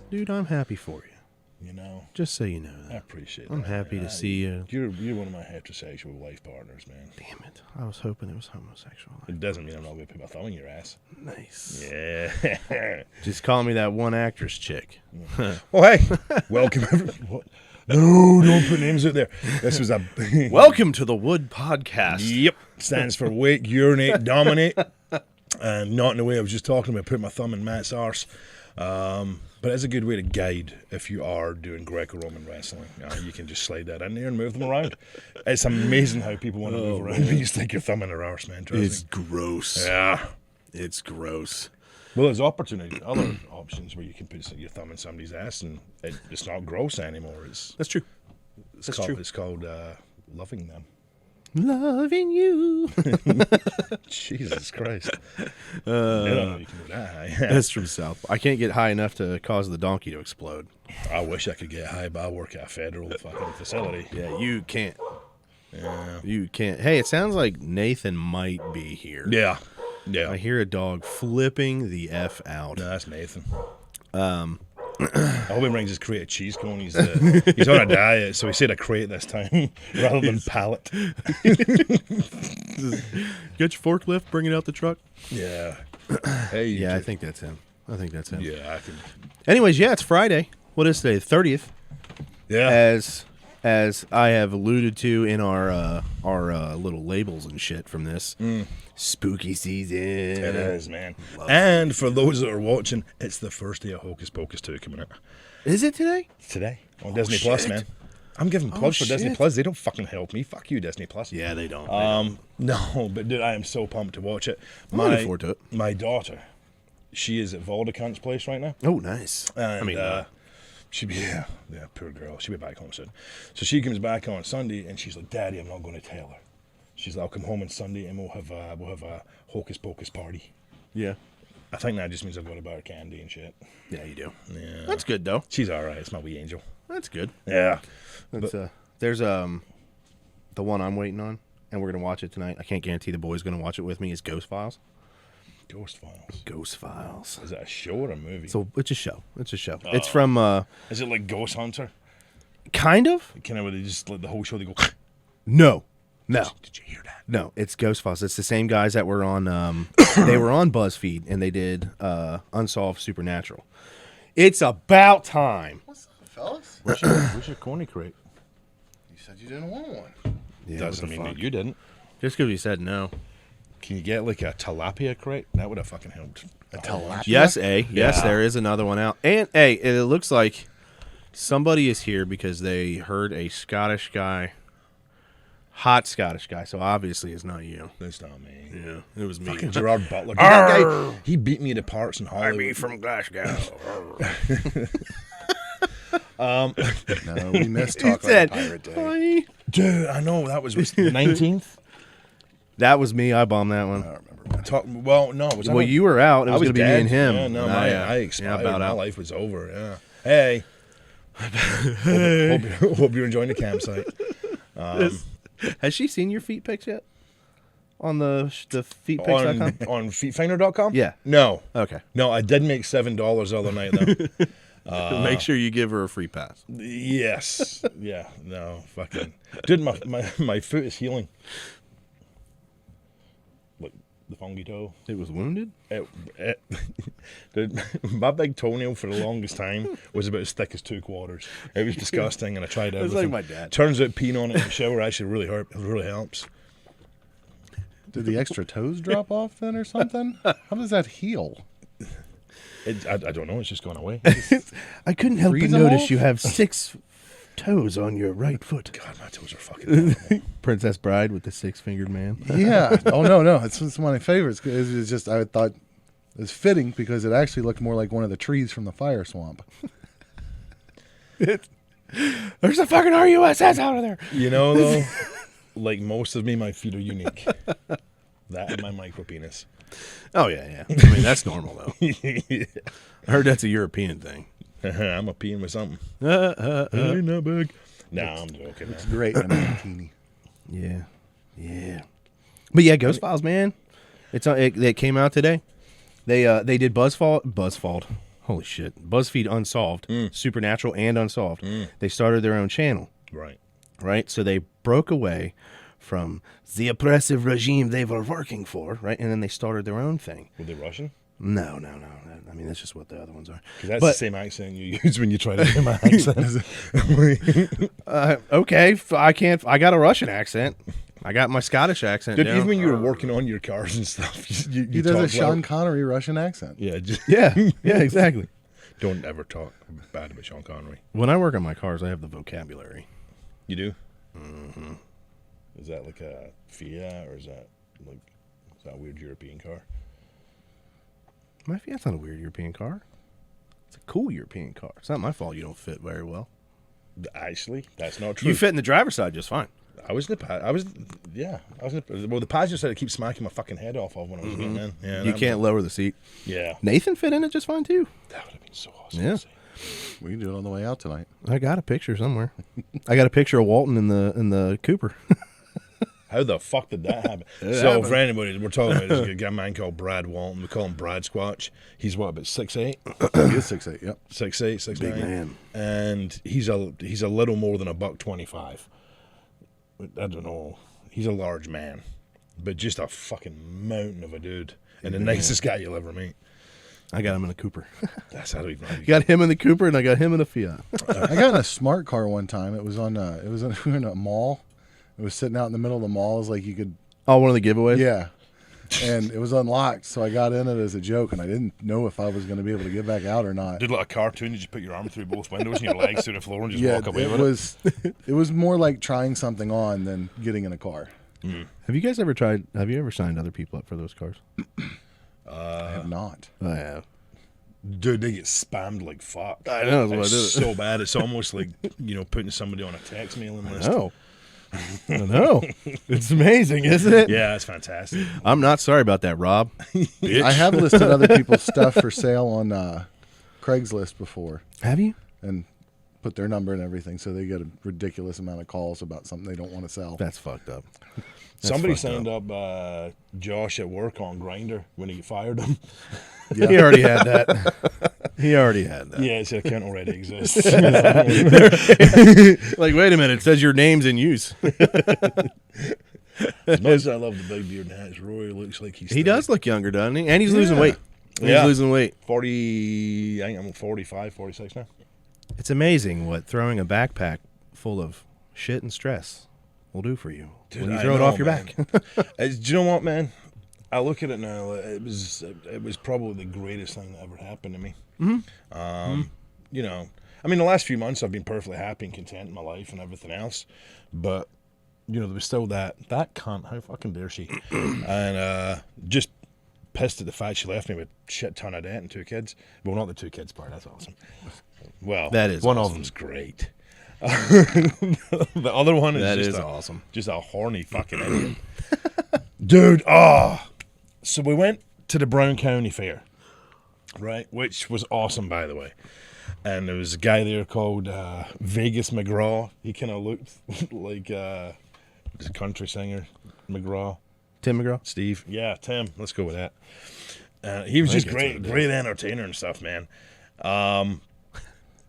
Dude, I'm happy for you. You know, just so you know that. I appreciate I'm that. happy to see you. You're one of my heterosexual life partners, man. Damn it. I was hoping it was homosexual. It doesn't mean I'm not going to put my thumb in your ass. Nice. Yeah. Just call me that one actress chick. Well, hey, welcome. No, don't put names out there. This was a... Welcome to the WUD Podcast. Yep. Stands for wake, urinate, dominate. And not in the way I was just talking about putting my thumb in Matt's arse. But it's a good way to guide if you are doing Greco-Roman wrestling. You can just slide that in there and move them around. It's amazing how people want to move around when you stick your thumb in their arse, man. It's gross. Yeah. It's gross. Well, there's other options where you can put your thumb in somebody's ass and it's not gross anymore. That's true. It's called loving them. Loving you. Jesus Christ. I don't know you can do that high. That's from South. I can't get high enough to cause the donkey to explode. I wish I could get high, but I work at a federal fucking facility. Yeah, you can't. Yeah. You can't. Hey, it sounds like Nathan might be here. Yeah. I hear a dog flipping the F out. No, that's Nathan. I hope he brings his crate of cheese cone. He's on a diet, so he said a crate this time rather than pallet. Get your forklift, bring it out the truck. Yeah. Hey. Yeah, I think that's him. Yeah, I can. Anyways, yeah, it's Friday. What is today? 30th. Yeah. As I have alluded to in our little labels and shit from this. Spooky season. It is, man. And for those that are watching, it's the first day of Hocus Pocus 2 coming out. Is it today? It's today on Disney Plus, man. I'm giving plugs for Disney Plus. They don't fucking help me. Fuck you, Disney Plus. Yeah, they don't. No, but dude, I am so pumped to watch it. I'm looking forward to it. My daughter, she is at Voldemort's place right now. Oh, nice. And, she'll be, yeah, poor girl. She'll be back home soon. So she comes back on Sunday, and she's like, Daddy, I'm not going to tell her. She's like, I'll come home on Sunday, and we'll have a Hocus Pocus party. Yeah. I think that just means I've got to buy her candy and shit. Yeah, you do. Yeah. That's good, though. She's all right. It's my wee angel. That's good. Yeah. That's, there's the one I'm waiting on, and we're going to watch it tonight. I can't guarantee the boy's going to watch it with me. Is Ghost Files. Ghost Files. Ghost Files. Is that a show or a movie? So it's a show. It's a show. It's from. Is it like Ghost Hunter? Kind of. Kind of where they just like the whole show they go. No. Did you hear that? No, it's Ghost Files. It's the same guys that were on. They were on BuzzFeed and they did Unsolved Supernatural. It's about time. What's up, fellas? Where's your corny crate? You said you didn't want one. Yeah, Doesn't mean that you didn't. Just because you said no. Can you get like a tilapia crate? That would have fucking helped. A tilapia? Yes, Yes, Yeah. there is another one out. And it looks like somebody is here because they heard a Scottish guy. Hot Scottish guy, so obviously it's not you. That's not me. Yeah, it was me. Fucking Gerard Butler. Dude, that guy, he beat me to parts in Hollywood. from Glasgow. No, we missed Talk He said, Like a Pirate Day. "Hi." Dude, I know that was the 19th. That was me. I bombed that one. I don't remember. Well, no, it was Well, you were out. It was going to be me dead. and him. Yeah, no, And I expired. about My out. life was over. Yeah. Hey. hope you're enjoying the campsite. Has she seen your feet pics yet? On the feetpics.com? On feetfinder.com? Yeah. No. Okay. No, I did make $7 the other night, though. Make sure you give her a free pass. Yes. Yeah. No. Fucking. Dude, my foot is healing. Like the funky toe. It was wounded? Dude, my big toenail for the longest time was about as thick as 2 quarters. It was disgusting, and I tried It's everything. like my dad. Turns out peeing on it in the shower actually really hurt. It really helps. Did the extra toes drop off then or something? How does that heal? I don't know. It's just gone away. I couldn't help but Freeze 'em notice off? you have 6 toes on your right foot. God, my toes are fucking horrible. Princess Bride with the 6-fingered man. Yeah. Oh, no. It's one of my favorites. It's just, I thought it was fitting because it actually looked more like one of the trees from the fire swamp. There's a fucking RUSS out of there. You know, though, like most of me, my feet are unique. That and my micro penis. Oh, yeah. I mean, that's normal, though. I heard that's a European thing. I'm a peeing with something. Ain't that big. Nah, I'm joking, man. Great in a bikini. Yeah. But yeah, Ghost Files, man. It came out today. They did BuzzFeed. Holy shit. BuzzFeed Unsolved, Supernatural and Unsolved. They started their own channel. Right? So they broke away from the oppressive regime they were working for, right? And then they started their own thing. Were they Russian? No. I mean, that's just what the other ones are. Because that's the same accent you use when you try to do my accent. Okay, I got a Russian accent. I got my Scottish accent. Dude, down. even when you were working on your cars and stuff, you He does a talk Sean loud. Connery Russian accent. Yeah, Yeah, exactly. Don't ever talk bad about Sean Connery. When I work on my cars, I have the vocabulary. You do? Mm-hmm. Is that like a Fiat, or is that a weird European car? My Fiat's not a weird European car. It's a cool European car. It's not my fault you don't fit very well. Actually, that's not true. You fit in the driver's side just fine. I was in the well, the passenger side I keep smacking my fucking head off of when I was getting in. Yeah, You can't lower the seat. Yeah. Nathan fit in it just fine too. That would have been so awesome. Yeah. to see. We can do it on the way out tonight. I got a picture somewhere. I got a picture of Walton in the Cooper. How the fuck did that happen? It So happened. for anybody, we're talking about this guy man called Brad Walton. We call him Brad Squatch. He's what, about 6'8"? He is 6'8", yep. 6'8", 6'9". Big man. And he's a little more than $125. I don't know. He's a large man, but just a fucking mountain of a dude, and the nicest guy you'll ever meet. I got him in a Cooper. That's how we Got him in the Cooper, and I got him in a Fiat. I got in a smart car one time. We were in a mall. It was sitting out in the middle of the mall. It was like you could, Oh, one of the giveaways? yeah. And it was unlocked, so I got in it as a joke, and I didn't know if I was going to be able to get back out or not. did like a cartoon. You just put your arm through both windows and your legs through the floor and just Yeah, walk away it with it. was. It was more like trying something on than getting in a car. Have you ever signed other people up for those cars? I have not. I have. Dude, they get spammed like fuck. I know, that's It's what I did. so bad. It's almost like, putting somebody on a text mailing list. I know. It's amazing, isn't it? Yeah, it's fantastic. I'm not sorry about that, Rob. I have listed other people's stuff for sale on Craigslist before Have you? and put their number and everything, so they get a ridiculous amount of calls about something they don't want to sell. That's fucked up. Somebody fucked signed up Josh at work on Grindr when he fired him. Yeah. He already had that. Yeah, his account already exists. Like, wait a minute. It says your name's in use. As much as I love the big beard and hats, Rory looks like he's He does look younger, doesn't he? And he's losing Yeah. weight. He's Yeah. losing weight. 40, I think I'm 45, 46 now. It's amazing what throwing a backpack full of shit and stress will do for you when you I throw it know, off your man. back. Do you know what, man? I look at it now. It was probably the greatest thing that ever happened to me. I mean, the last few months I've been perfectly happy and content in my life and everything else, but there was still that cunt. How fucking dare she? And just pissed at the fact she left me with a shit ton of debt and 2 kids. Well, not the 2 kids part. That's awesome. Well, That is one awesome. of them's great. The other one is That just is a, awesome. just a horny fucking idiot. Dude, so we went to the Brown County Fair, right? Which was awesome, by the way. And there was a guy there called Vegas McGraw. He kind of looked like he's a country singer, McGraw. Tim McGraw? Steve. Yeah, Tim. Let's go with that. He was just great entertainer and stuff, man.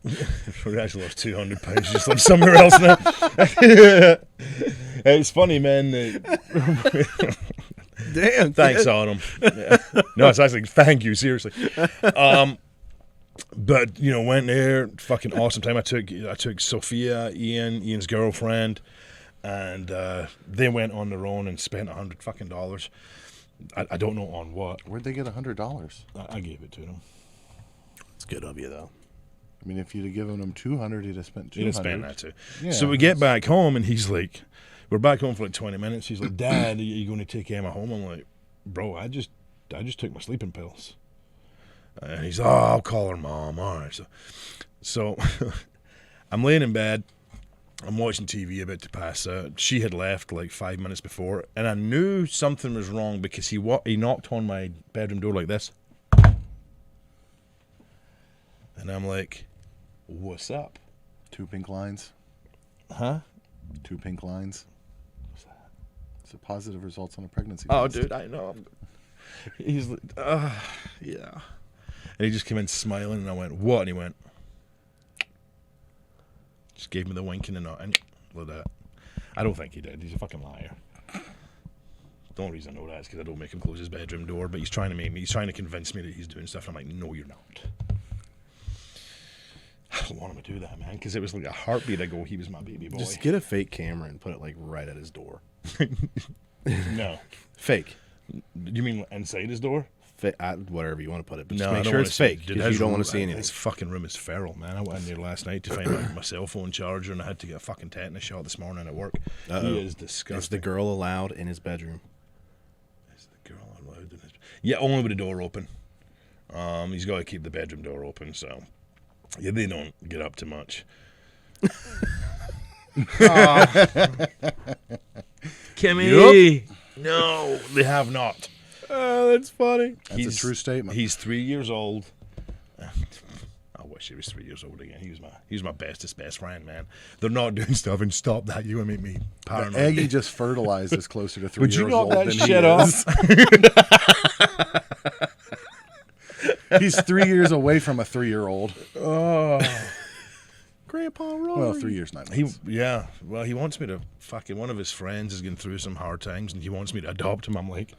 We actually lost 200 pounds. Just live somewhere else now. It's funny, man. Damn. Thanks, Autumn. Yeah. No, it's actually thank you, seriously. But went there. Fucking awesome time. I took Sophia, Ian's girlfriend, and they went on their own and spent $100 fucking. I don't know on what. Where'd they get $100? I gave it to them. It's good of you, though. I mean, if you'd have given him 200, he'd have spent 200. He'd have spent that too. Yeah, so we get back home, and he's like, we're back home for like 20 minutes. He's like, Dad, are you going to take Emma home? I'm like, bro, I just took my sleeping pills. And he's, I'll call her mom. All right. So I'm laying in bed. I'm watching TV about to pass out. She had left like 5 minutes before, and I knew something was wrong because he knocked on my bedroom door like this. And I'm like, what's up? 2 pink lines. Huh? 2 pink lines. What's that? It's a positive results on a pregnancy Oh, test. dude, I know. He's like, yeah. And he just came in smiling, and I went, what? And he went, just gave me the wink and the nod. And like that. I don't think he did. He's a fucking liar. The only reason I know that is because I don't make him close his bedroom door, but he's trying to convince me that he's doing stuff. And I'm like, no, you're not. I don't want him to do that, man, because it was like a heartbeat ago he was my baby boy. Just get a fake camera and put it like right at his door. No. Fake. You mean inside his door? Whatever you want to put it, but No, just I make don't sure wanna it's see it. fake Dude, because you don't want to see His anything. fucking room is feral, man. I went in there last night to find out my cell phone charger, and I had to get a fucking tetanus shot this morning at work. Uh-oh. He is disgusting. Is the girl allowed in his bedroom? Is the girl allowed in his? Yeah, only with the door open. He's got to keep the bedroom door open, so yeah, they don't get up too much. Kimmy, no, they have not. Oh, that's funny. That's a true statement. He's 3 years old. I wish he was 3 years old again. He was my bestest best friend, man. They're not doing stuff, and stop that. You and make me paranoid. Aggie just fertilized is closer to 3 Would years you knock old that than shit he is. He's 3 years away from a 3-year-old. Oh, Grandpa Rory. Well, 3 years, 9 months. Well, he wants me to fucking. One of his friends is going through some hard times, and he wants me to adopt him. I'm like,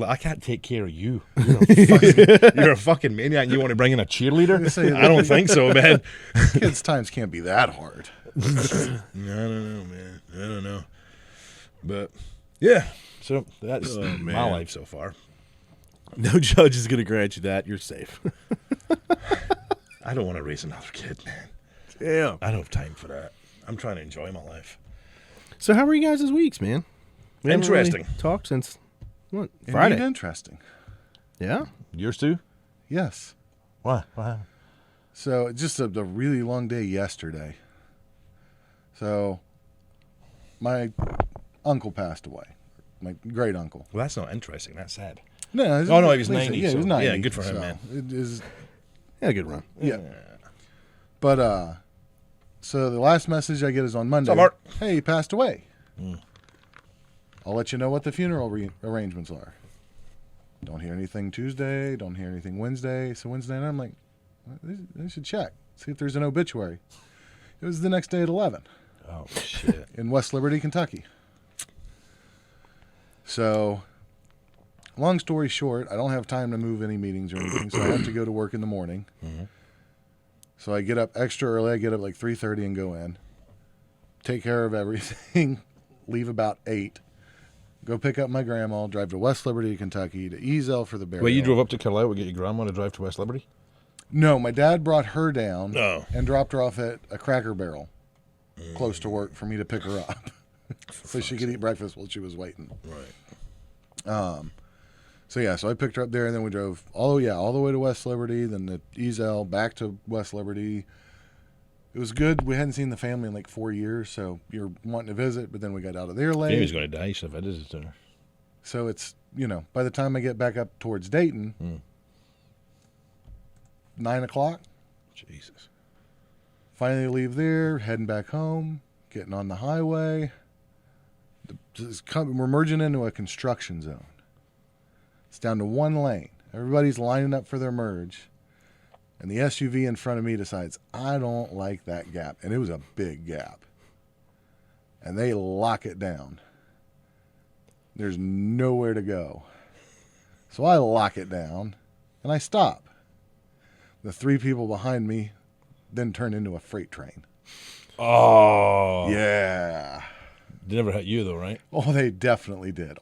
I can't take care of you. You're a fucking maniac. And you want to bring in a cheerleader? I don't think so, man. Kids' times can't be that hard. I don't know, man. I don't know. But yeah, so that's my life so far. No judge is going to grant you that. You're safe. I don't want to raise another kid, man. Yeah. I don't have time for that. I'm trying to enjoy my life. So how were you guys' weeks, man? We haven't Interesting. really talked since what? Indeed Friday. interesting. Yeah. Yours too? Yes. What? What happened? So just a really long day yesterday. So my uncle passed away. My great uncle. Well, that's not interesting. That's sad. No, He was 90. Yeah, he was so, 90. Yeah, good for him, so man. It is, Yeah, good run. yeah. But so the last message I get is on Monday. What's up, Mark? Hey, he passed away. I'll let you know what the funeral arrangements are. Don't hear anything Tuesday. Don't hear anything Wednesday. So Wednesday night, I'm like, I should check, see if there's an obituary. It was the next day at 11 Oh, shit. in West Liberty, Kentucky. So, long story short, I don't have time to move any meetings or anything, so I have to go to work in the morning. Mm-hmm. So I get up extra early. I get up like 3:30 and go in, take care of everything, leave about 8, go pick up my grandma, drive to West Liberty, Kentucky to Ezel for the burial. Wait, you drove up to Carlisle to get your grandma to drive to West Liberty? No, my dad brought her down Oh. and dropped her off at a Cracker Barrel close to work for me to pick her up so she could eat breakfast while she was waiting. Right. So yeah, so I picked her up there, and then we drove all the way to West Liberty, then to Ezel, back to West Liberty. It was good. We hadn't seen the family in like 4 years, so you're wanting to visit, but then we got out of there If he was late. going to die, you should have visited her. So it's, by the time I get back up towards Dayton, 9 o'clock, Jesus. finally leave there, heading back home, getting on the highway. We're merging into a construction zone. It's down to one lane. Everybody's lining up for their merge. And the SUV in front of me decides, I don't like that gap. And it was a big gap. And they lock it down. There's nowhere to go. So I lock it down and I stop. The 3 people behind me then turn into a freight train. Oh. Yeah. They never hit you, though, right? Oh, they definitely did.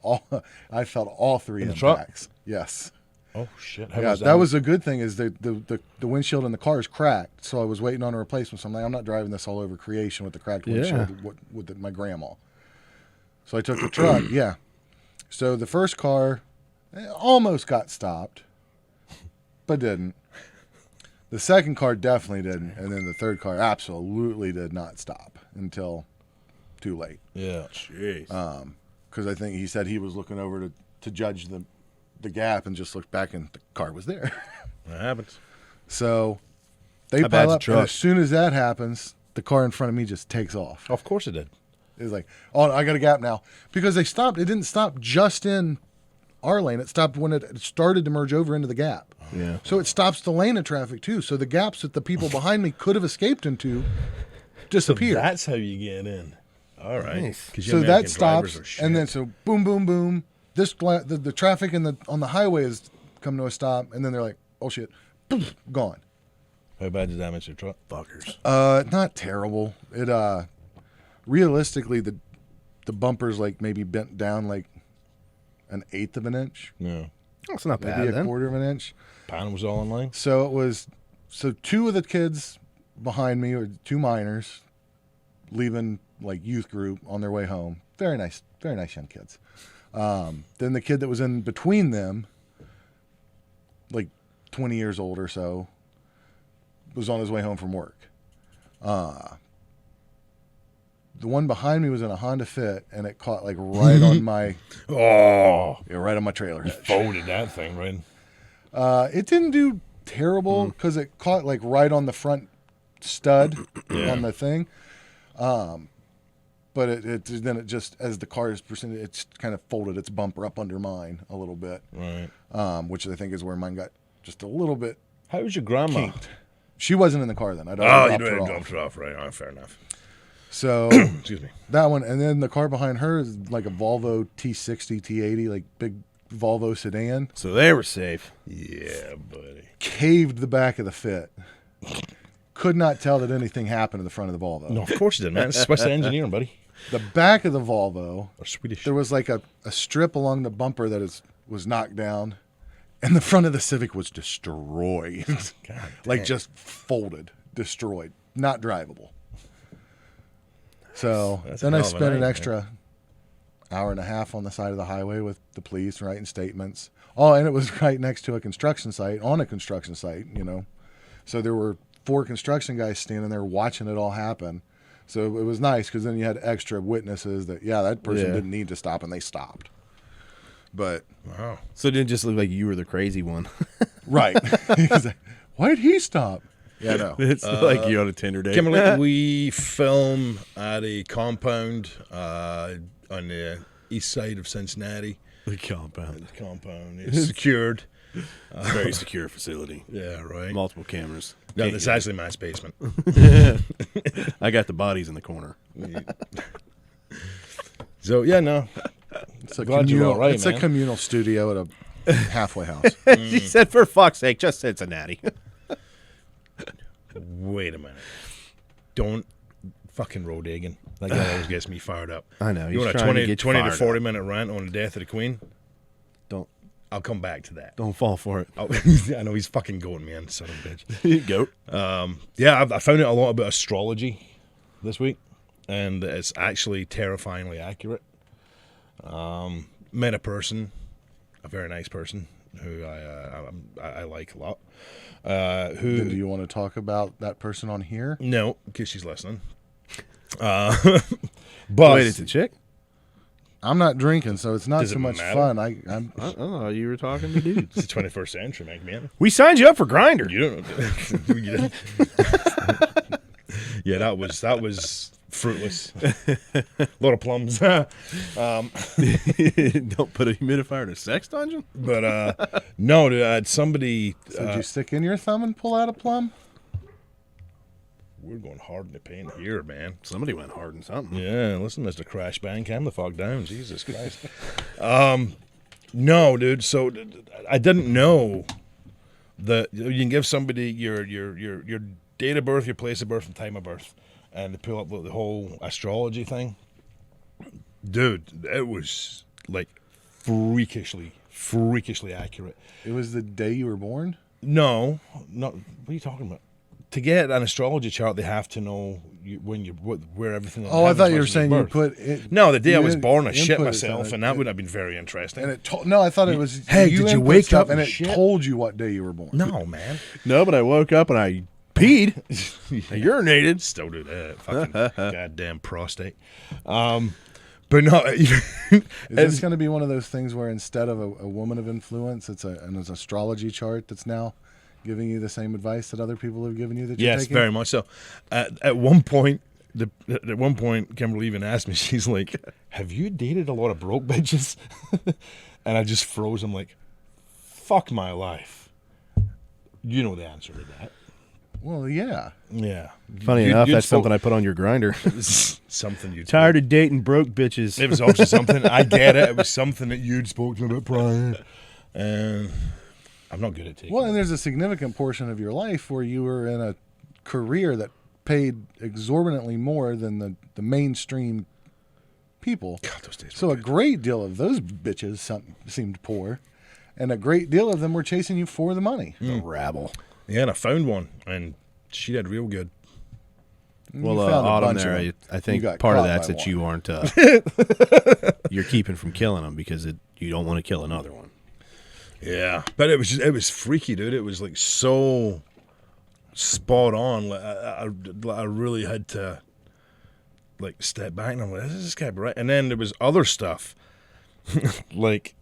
I felt all 3 In the impacts. Yes. Oh, shit. Yeah, that was a good thing is the windshield in the car is cracked. So I was waiting on a replacement. So I'm like, I'm not driving this all over creation with the cracked windshield with my grandma. So I took the truck. Yeah. So the first car almost got stopped, but didn't. The second car definitely didn't. And then the third car absolutely did not stop until too late. Yeah. Jeez. Because I think he said he was looking over to judge the gap and just looked back and the car was there. That happens. So they How bad's pile the up, truck? and as soon as that happens, the car in front of me just takes off. Of course it did. It's like, oh, I got a gap now. Because they stopped. It didn't stop just in our lane. It stopped when it started to merge over into the gap. Yeah. So it stops the lane of traffic, too. So the gaps that the people behind me could have escaped into disappear. That's how you get in. All right. Nice. 'Cause you So American that stops, drivers are shit. and then so boom, boom, boom. The traffic on the highway has come to a stop, and then they're like, oh, shit, poof, gone. How bad did that damage your truck? Fuckers. Not terrible. It realistically the bumper's like maybe bent down like 1/8 of an inch, No. That's not maybe bad, a then. 1/4 of an inch. Pan was all in line? So it was 2 of the kids behind me, or 2 minors, leaving like youth group on their way home. Very nice young kids. Then the kid that was in between them, like 20 years old or so, was on his way home from work. The one behind me was in a Honda Fit, and it caught like right on my right on my trailer hitch. Folded that thing, right? It didn't do terrible because it caught like right on the front stud on the thing. But it just, as the car is proceeding, it's kind of folded its bumper up under mine a little bit. Right. Which I think is where mine got just a little bit How was your grandma? kinked. She wasn't in the car then. I'd Oh, already you dropped her off. dropped her off, right? Oh, fair enough. So Excuse me. that one, and then the car behind her is like a Volvo T60, T80, like big Volvo sedan. So they were safe. Yeah, buddy. Caved the back of the Fit. Could not tell that anything happened to the front of the Volvo. No, of course you did, man. It's Swiss engineering, buddy. The back of the Volvo, Or Swedish. there was like a strip along the bumper that was knocked down, and the front of the Civic was destroyed. God Like damn. just folded, destroyed, not drivable. So That's then a I hell of a spent an night, extra hour and a half on the side of the highway with the police writing statements. Oh, and it was right next to a construction site, you know. So there were 4 construction guys standing there watching it all happen. So it was nice because then you had extra witnesses that, that person Yeah. didn't need to stop, and they stopped. But, Wow. So it didn't just look like you were the crazy one. right. He's like, why did he stop? Yeah, no. It's like you on a Tinder date. Kimberly, we film at a compound on the east side of Cincinnati. The compound. The compound is secured. It's a very secure facility. Yeah, right. Multiple cameras. No, Can't it's get actually Matt's basement. it. I got the bodies in the corner. So, yeah, no. It's a Glad you're communal, all right, it's man. a communal studio at a halfway house. She said, for fuck's sake, just Cincinnati. Wait a minute. Don't fucking road digging. That guy always gets me fired up. I know. You He's want a trying to 20 get to fired 40 up. minute rant on the death of the Queen? Don't I'll come back to that. don't fall for it. Oh, I know he's fucking going, man, son of a bitch. Goat. Yeah, I found out a lot about astrology this week, and it's actually terrifyingly accurate. Met a person, a very nice person, who I like a lot. Then do Who you want to talk about that person on here? no, because she's listening. Wait, But it's a chick? I'm not drinking, so it's not Does so it much matter? fun. I'm Oh, you were talking to dudes. it's the 21st century, man. We signed you up for Grindr. You don't know. Yeah, that was Fruitless. A lot of plums. Don't put a humidifier in a sex dungeon? But no, dude, I had somebody. So did you stick in your thumb and pull out a plum? We're going hard in the paint here, man. Somebody went hard in something. Yeah, listen, Mr. Crash Bang, calm the fuck down. Jesus Christ. No, dude. So I didn't know that you can give somebody your date of birth, your place of birth, and time of birth, and they pull up the whole astrology thing. Dude, it was like freakishly accurate. It was the day you were born? No, not. What are you talking about? To get an astrology chart, they have to know where everything. Oh, I thought you were saying you put it. No, the day I was born, I shit myself, and that would have been very interesting. And it no, I thought it was. Hey, did you wake up and and it shit? told you what day you were born? No, man. No, but I woke up and I peed. I urinated. Still do that. Fucking goddamn prostate. But no. Is this going to be one of those things where instead of a woman of influence, it's an astrology chart that's now giving you the same advice that other people have given you that you're Yes, taking? very much so. At one point, Kimberly even asked me, she's like, have you dated a lot of broke bitches? And I just froze. I'm like, fuck my life. You know the answer to that. Well, yeah. Yeah. Funny enough, that's something I put on your grinder. Something you Tired of dating broke bitches. It was also something, I get it. It was something that you'd spoken about prior. And I'm not good at taking Well, and there's a significant portion of your life where you were in a career that paid exorbitantly more than the mainstream people. God, those days So were a great deal of those bitches seemed poor, and a great deal of them were chasing you for the money. The rabble. Yeah, and I found one, and she did real good. Well, You found a Autumn bunch of there, them. I think You got part of caught that's by that one. you aren't, you're keeping from killing them because you don't want to kill another one. Yeah, but it was freaky, dude. It was like so spot on. Like, I really had to like step back and I'm like, this guy right. And then there was other stuff, like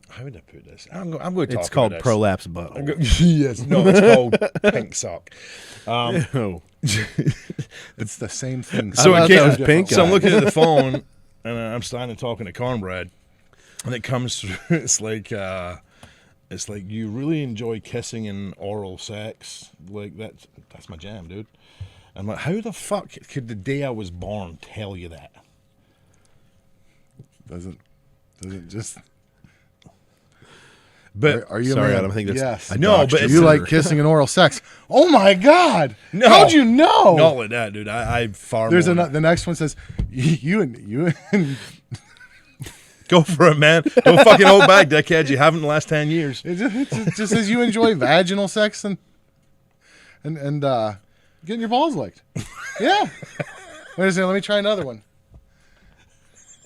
how would I put this? I'm going to talk. It's called about this. prolapse butthole. Yes, no, it's called pink sock. Ew. It's the same thing. So I it thought came, that was pink so I'm eye. looking at the phone and I'm standing talking to Cornbread, and it comes through. It's like you really enjoy kissing and oral sex. Like that's my jam, dude. I'm like, how the fuck could the day I was born tell you that? Doesn't just. But Are you Sorry, a man? I don't think that's. Yes. I No, doxed but Do it's you a- like kissing and oral sex? Oh my God! No. How'd you know? not like that, dude. I far There's more. the next one says you and Go for it, man. Don't fucking hold back, dickhead. You haven't in the last 10 years. it just says you enjoy vaginal sex and getting your balls licked. Yeah. Wait a second. Let me try another one.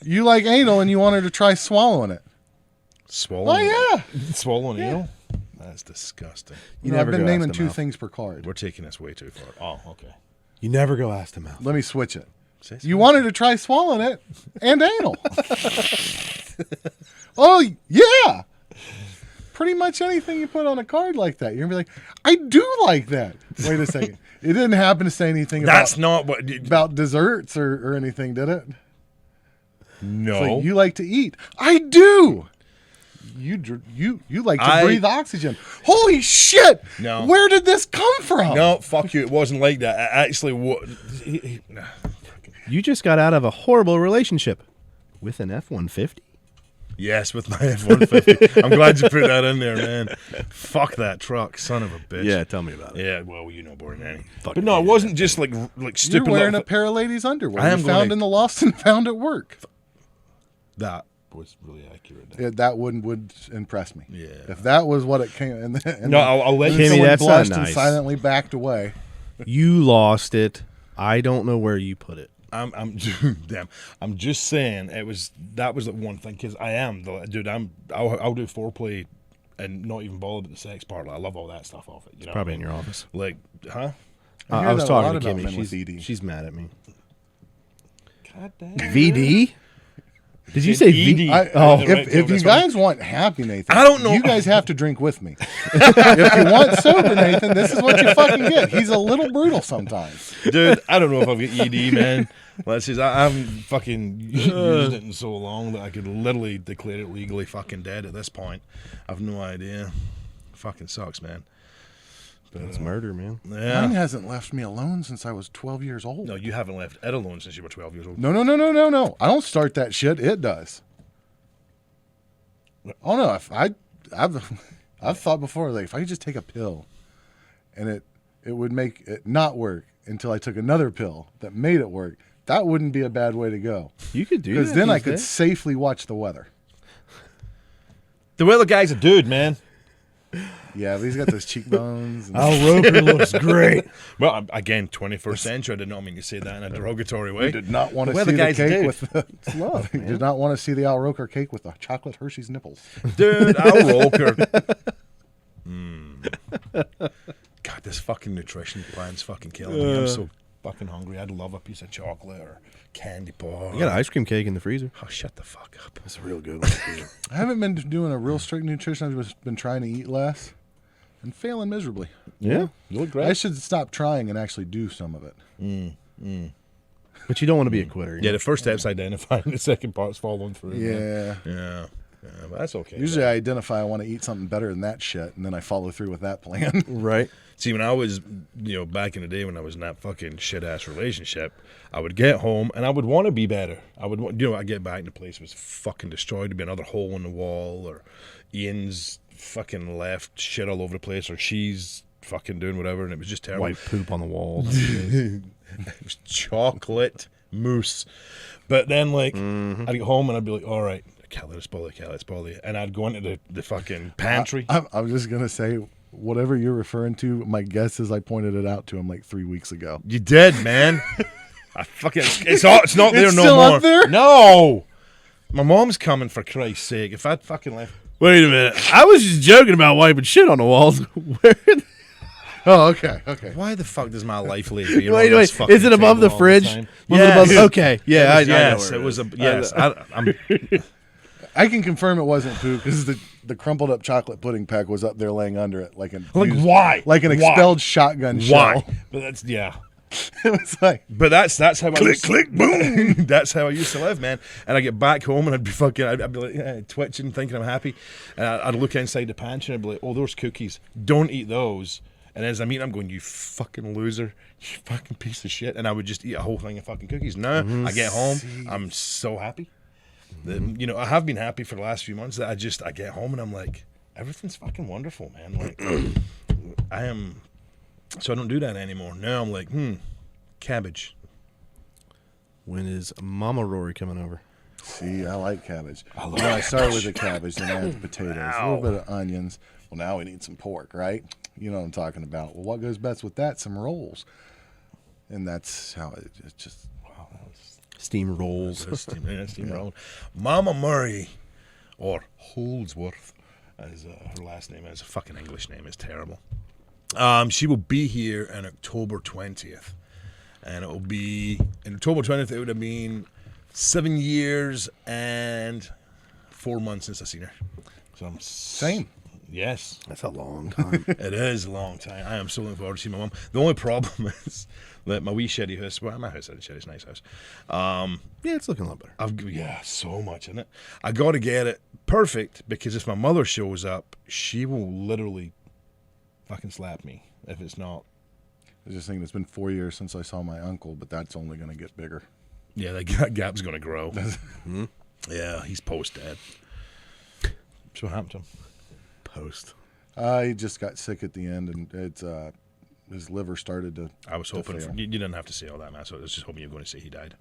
You like anal and you want her to try swallowing it. Swallowing. Oh yeah. Swallowing anal? That's disgusting. You No, never I've been go naming ask two them out. things per card. We're taking this way too far. Oh, okay. You never go ask them out. Let me switch it. Say You wanted to try swallowing it and anal. Oh, yeah. Pretty much anything you put on a card like that, you're going to be like, I do like that. Wait a second. It didn't happen to say anything That's not what. about desserts or anything, did it? No. It's like, you like to eat. I do. You like to breathe oxygen. Holy shit. No. Where did this come from? No, fuck you. It wasn't like that. I actually, You just got out of a horrible relationship with an F-150. yes, with my F-150. I'm glad you put that in there, man. Fuck that truck, son of a bitch. Yeah, tell me about it. Yeah, well, you know more than any. Fucking But no, it idiot. wasn't just like You're stupid. wearing a little pair of ladies' underwear. I am You found gonna- in the lost and found at work. That was really accurate. That would impress me. Yeah. If that was what it came, and No, I'll let then you. Kimmy, someone that's not blushed and nice. silently backed away. You lost it. I don't know where you put it. I'm damn. I'm just saying that was like one thing because I am the dude. I'll do foreplay and not even bother with the sex part. Like, I love all that stuff off it. You know, Probably in your office. like, huh? I hear I was that a lot talking to about men Kimmy. with ED. She's mad at me. God damn. VD? Did you say V? If you guys want happy Nathan, I don't know. You guys have to drink with me. If you want sober Nathan, this is what you fucking get. He's a little brutal sometimes. Dude, I don't know if I've got ED, man. Let's see, I haven't fucking used it in so long that I could literally declare it legally fucking dead at this point. I've no idea. Fucking sucks, man. But, That's murder, man. Yeah. Mine hasn't left me alone since I was 12 years old. No, you haven't left Ed alone since you were 12 years old. No. I don't start that shit. It does. Oh no, I've thought before, like if I could just take a pill, and it would make it not work until I took another pill that made it work. That wouldn't be a bad way to go. You could do that. Because then I could safely watch the weather. The weather guy's a dude, man. Yeah, but he's got those cheekbones. Al Roker looks great. Well, again, 21st century. I did not mean to say that in a derogatory way. You did not want to The see the guy's a cake dude. with the love, You did not want to see the Al Roker cake with the chocolate Hershey's nipples. Dude, Al Roker. God, this fucking nutrition plan's fucking killing me. I'm so fucking hungry. I'd love a piece of chocolate or candy bar. You got an ice cream cake in the freezer. Oh, shut the fuck up. That's a real good one. I haven't been doing a real strict nutrition. I've just been trying to eat less and failing miserably. Yeah. You look I great. should stop trying and actually do some of it. But you don't want to be a quitter. Yeah, the first step's identifying. The second part's following through. Yeah. Yeah. Yeah, but that's okay. Usually I identify I want to eat something better than that shit, and then I follow through with that plan. Right. See, when I was, back in the day when I was in that fucking shit-ass relationship, I would get home and I would want to be better. I would want, I'd get back and the place was fucking destroyed. There'd be another hole in the wall, or Ian's fucking left shit all over the place, or she's fucking doing whatever, and it was just terrible. White poop on the walls. It was chocolate mousse. But then, I'd get home and I'd be like, all right, I can't let it spoil it. And I'd go into the fucking pantry. I'm just going to say, whatever you're referring to, my guess is I pointed it out to him like 3 weeks ago. You did, man. I fucking it's not there It's no still more. up there? No. My mom's coming, for Christ's sake. If I'd fucking left. Wait a minute. I was just joking about wiping shit on the walls. Where? Oh, okay. Why the fuck does my life lead me? Wait. Is it above the fridge? Was it above? Okay. Yeah. I know Yes, where it was. is. Yes, I'm. I can confirm it wasn't poo because the crumpled up chocolate pudding pack was up there laying under it like Why? like an Why? expelled shotgun shell. Why? But that's It was like But that's how click boom. That's how I used to live, man. And I get back home and I'd be like twitching, thinking I'm happy, and I'd look inside the pantry and I'd be like, oh, those cookies, don't eat those. And as I'm eating, I'm going, you fucking loser, you fucking piece of shit. And I would just eat a whole thing of fucking cookies. Now I get home, I'm so happy. That, I have been happy for the last few months that I get home and I'm like, everything's fucking wonderful, man. Like I am. So I don't do that anymore. Now I'm like, cabbage. When is Mama Rory coming over? See, I like cabbage. I started with the cabbage, then I had the potatoes, a little bit of onions. Well, now we need some pork, right? You know what I'm talking about. Well, what goes best with that? Some rolls. And that's how it's just, wow. Steam rolls. Steam roll. Mama Murray, or Holdsworth, as her last name is. A fucking English name is terrible. She will be here on October 20th. And it will be, in October 20th, it would have been 7 years and 4 months since I've seen her. So I'm same. Yes. That's a long time. It is a long time. I am so looking forward to seeing my mum. The only problem is that my wee shitty house, well, my house isn't shitty, it's a nice house. Yeah, it's looking a lot better. So much in it. I got to get it perfect because if my mother shows up, she will literally fucking slap me if it's not. I was just thinking it's been 4 years since I saw my uncle, but that's only going to get bigger. Yeah, that gap's going to grow. Yeah, he's post-dad. So what happened to him? Post. He just got sick at the end, and it's his liver started to. I was hoping fail. you didn't have to say all that, man. So I was just hoping you were going to say he died.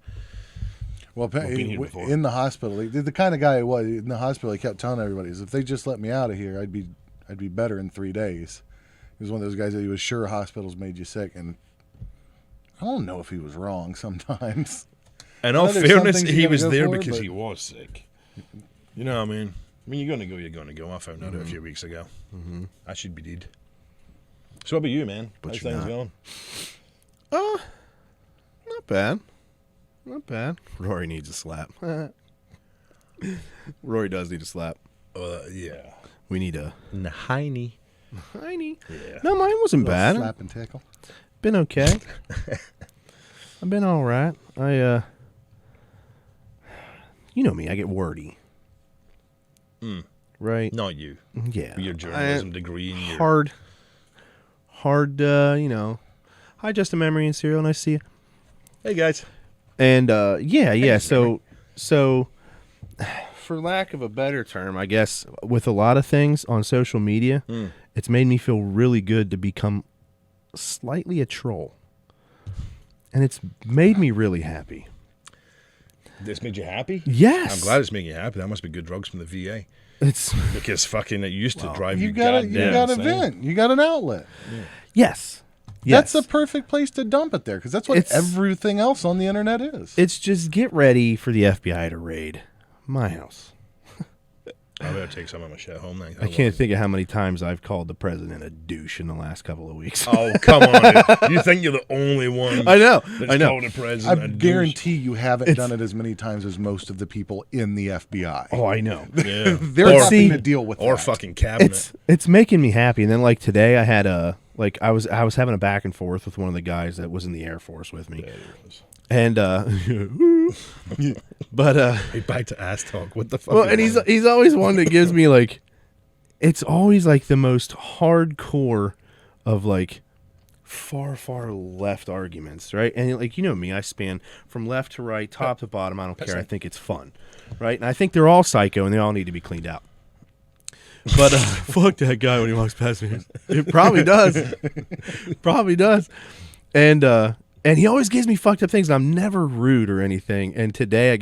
Well, been here before. in the hospital, the kind of guy he was in the hospital, he kept telling everybody, is if they just let me out of here, I'd be better in 3 days. He was one of those guys that he was sure hospitals made you sick, and I don't know if he was wrong sometimes. In all There's some fairness, things you he gotta was go there for, because but- he was sick. You know what I mean? You're going to go. I found out a few weeks ago. I should be dead. So what about you, man? But How's you're things not. going? Not bad. Not bad. Rory needs a slap. Rory does need a slap. Yeah. We need a Heine. tiny. Yeah. No, mine wasn't bad. Slap and tickle. Been okay. I've been all right. You know me. I get wordy. Right. Not you. Yeah. With your journalism degree and your... hard. Hi, Just a Memory and Serial. Nice to see you. Hey guys. And yeah. So, for lack of a better term, I guess with a lot of things on social media, it's made me feel really good to become slightly a troll, and it's made me really happy. This made you happy? Yes. I'm glad it's making you happy. That must be good drugs from the VA. It's Because fucking it used to drive You you got a insane. vent. You got an outlet. yes. That's the perfect place to dump it there because that's what It's- everything else on the internet is. It's just get ready for the FBI to raid my house. I better take some of my shit home then. I can't think of how many times I've called the president a douche in the last couple of weeks. Oh, come on. Dude. You think you're the only one I know. that's I know. called a president I a douche? guarantee you haven't done it as many times as most of the people in the FBI. Oh, I know. Yeah. They're Or- having See- to deal with Or that. fucking cabinet. It's making me happy. And then like today, I had I was having a back and forth with one of the guys that was in the Air Force with me, There it was. and but Hey, back to ass talk. What the fuck? well, is and wrong? he's always one that gives me like, it's always like the most hardcore of like far left arguments, right? And like you know me, I span from left to right, top to bottom. I don't care. I think it's fun, right? And I think they're all psycho and they all need to be cleaned out. But fuck that guy when he walks past me. It probably does. Probably does. And he always gives me fucked up things. And I'm never rude or anything. And today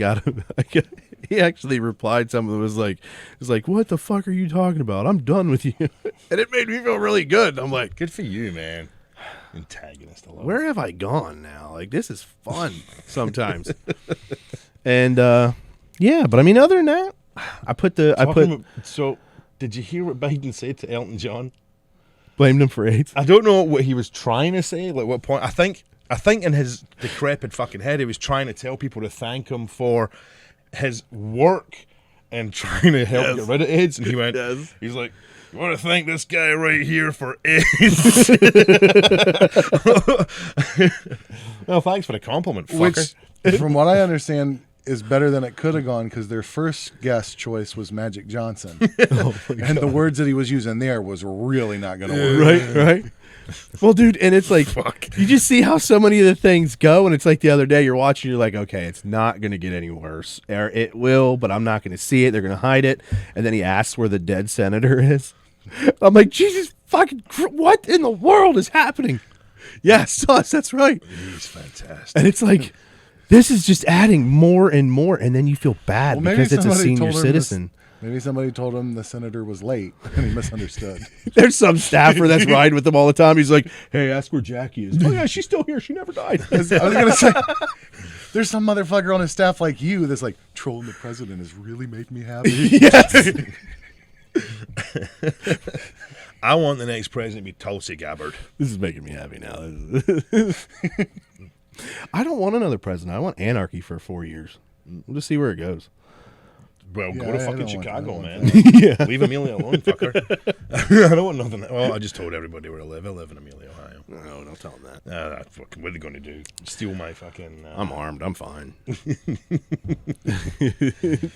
he actually replied something that was like, what the fuck are you talking about? I'm done with you. And it made me feel really good. I'm like, Good for you, man. Antagonist alone. where have I gone now? Like, this is fun sometimes. And yeah, but I mean, other than that, So, did you hear what Biden said to Elton John? blamed him for AIDS. I don't know what he was trying to say. Like, what point? I think in his decrepit fucking head, he was trying to tell people to thank him for his work and trying to help get rid of AIDS. And he went, he's like, you want to thank this guy right here for AIDS? Well, thanks for the compliment, fucker. Which, from what I understand, is better than it could have gone because their first guest choice was Magic Johnson. And the words that he was using there was really not going to work. Right. Well, dude, and it's like, you just see how so many of the things go, and it's like the other day you're watching, you're like, okay, it's not going to get any worse. Or it will, but I'm not going to see it. They're going to hide it. And then he asks where the dead senator is. I'm like, Jesus fucking, what in the world is happening? Yes, that's right. He's fantastic. And it's like, this is just adding more and more, and then you feel bad Well, because it's a somebody senior told him citizen. Maybe somebody told him the senator was late and he misunderstood. There's some staffer that's riding with them all the time. He's like, hey, ask where Jackie is. Oh, yeah, she's still here. She never died. I was going to say, there's some motherfucker on his staff like you that's like, trolling the president has really made me happy. Yes. I want the next president to be Tulsi Gabbard. This is making me happy now. I don't want another president. I want anarchy for 4 years. We'll just see where it goes. Well, Yeah, go to I fucking don't want Chicago, that. man. Yeah. Leave Amelia alone, fucker. I don't want nothing. Well, I just told everybody where to live. I live in Amelia, Ohio. No, don't tell him that. Fucking, what are they going to do? Steal my fucking... I'm armed. I'm fine.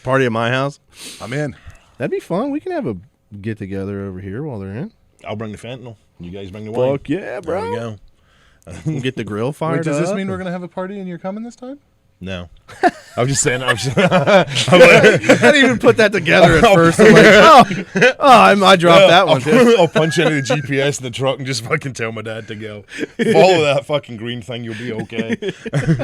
Party at my house? I'm in. That'd be fun. We can have a get-together over here while they're in. I'll bring the fentanyl. You guys bring the wine. Fuck yeah, bro. There we go. We'll get the grill fired Wait, does this up. mean we're going to have a party and you're coming this time? No. I was just saying. I didn't even put that together at first. I'm like, I dropped that one too. I'll punch into the GPS in the truck and just fucking tell my dad to go. Follow that fucking green thing, you'll be okay.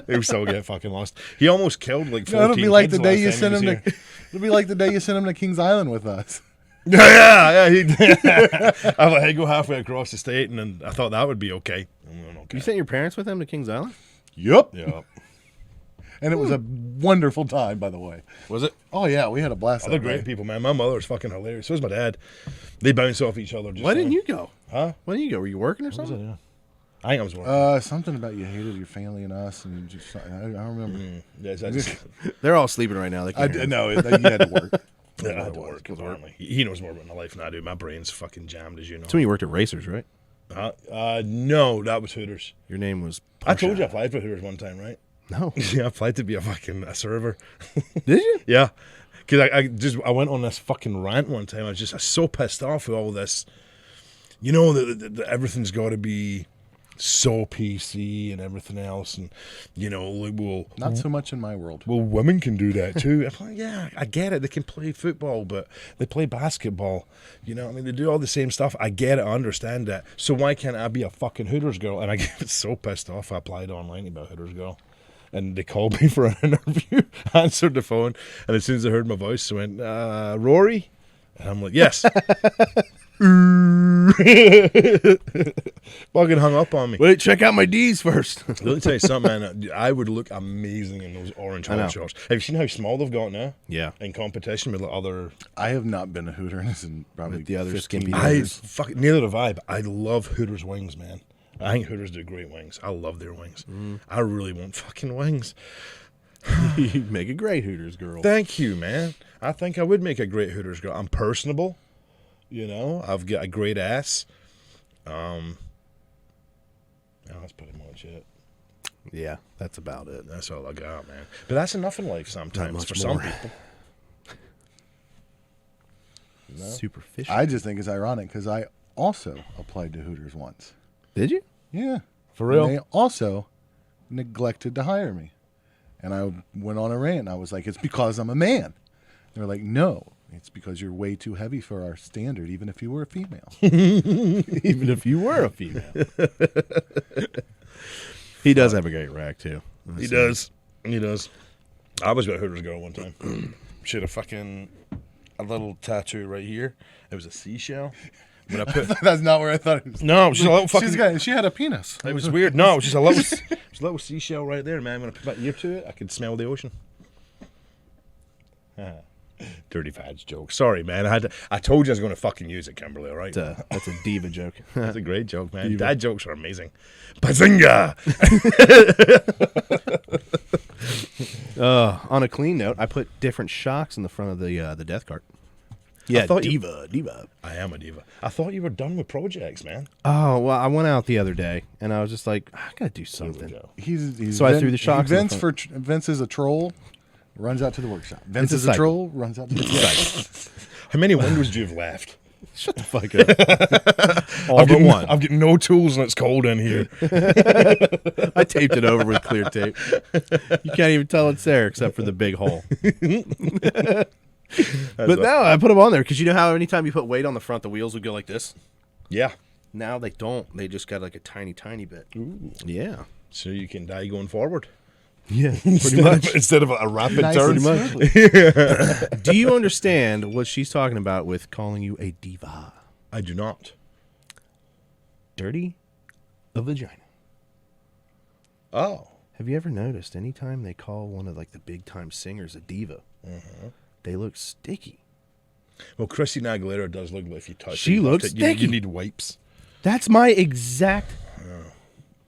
He'll still get fucking lost. He almost killed like 14 No, it'll be like kids the day last you time sent he him was to. It'll be like the day you sent him to Kings Island with us. Yeah. He did. I was like, hey, go halfway across the state, and then I thought that would be okay. You sent your parents with him to Kings Island? Yep. Yeah. And it was a wonderful time, by the way. Was it? Oh yeah, we had a blast. Oh, they're that great day. people, man. My mother was fucking hilarious. So was my dad. They bounce off each other. Just Why didn't you go? Huh? Why didn't you go? Were you working or something? I think I was one. Something about you hated your family and us, and you just I don't remember. They're all sleeping right now. They can't hear us. No, you had to work. I had to work. Apparently. He knows more about my life than I do. My brain's fucking jammed, as you know. That's when you worked at Racers, right? No, that was Hooters. Your name was. I told you I applied for Hooters one time, right? No. Yeah, I applied to be a server. Did you? Yeah, because I went on this fucking rant one time. I was so pissed off with all this. You know that everything's got to be so PC and everything else, and you know, Not so much in my world. well, women can do that too. I'm like, yeah, I get it. They can play football, but they play basketball. You know, I mean, they do all the same stuff. I get it. I understand that. So why can't I be a fucking Hooters girl? And I get so pissed off. I applied online to be a Hooters girl. And they called me for an interview. I answered the phone, and as soon as I heard my voice, I went, Rory? And I'm like, yes. Fucking hung up on me. Wait, check out my D's first. Let me tell you something, man. I would look amazing in those orange hot shorts. Have you seen how small they've got now? Yeah. In competition with other... I have not been a Hooter in probably the other 15 skimpy years. Neither have I, but I love Hooters wings, man. I think Hooters do great wings. I love their wings. I really want fucking wings. You'd make a great Hooters girl. Thank you, man. I think I would make a great Hooters girl. I'm personable. You know, I've got a great ass. That's pretty much it. Yeah, that's about it. That's all I got, man. But that's enough in life sometimes for some people. No? Superficial. I just think it's ironic because I also applied to Hooters once. Did you? Yeah. For real? And they also neglected to hire me. And I went on a rant. I was like, it's because I'm a man. They're like, no, it's because you're way too heavy for our standard, even if you were a female. Even if you were a female. He does have a great rack, too. He does. He does. I was with a Hooters girl one time. She had a little tattoo right here. It was a seashell. When I put, That's not where I thought it was. no, it was just a little fucking... She had a penis. It was weird. No, it was just a little seashell right there, man. When I put my ear to it, I could smell the ocean. Dirty Fads joke. Sorry, man. I told you I was going to fucking use it, Kimberly, all right? That's a diva joke. That's a great joke, man. Dad jokes are amazing. Bazinga! On a clean note, I put different shocks in the front of the death cart. Yeah, diva. I am a diva. I thought you were done with projects, man. Oh, well, I went out the other day, and I was just like, I got to do something. He's So I threw the shocks in Vince is a troll, runs out to the workshop. Vince It's is a a cycle. troll, runs out to the workshop. How many windows do you have left? Shut the fuck up. All but one. I've got no tools and it's cold in here. I taped it over with clear tape. You can't even tell it's there except for the big hole. But now I put them on there because you know how anytime you put weight on the front, the wheels would go like this? Yeah. Now they don't. They just got like a tiny, tiny bit. Ooh. Yeah. So you can die going forward. Yeah, pretty much. Instead of a rapid Nice turn. and Do you understand what she's talking about with calling you a diva? I do not. Dirty a vagina. Oh. Have you ever noticed anytime they call one of like the big time singers a diva, they look sticky? Well, Christina Aguilera does look like if you touch She it, looks you sticky. need wipes. That's my exact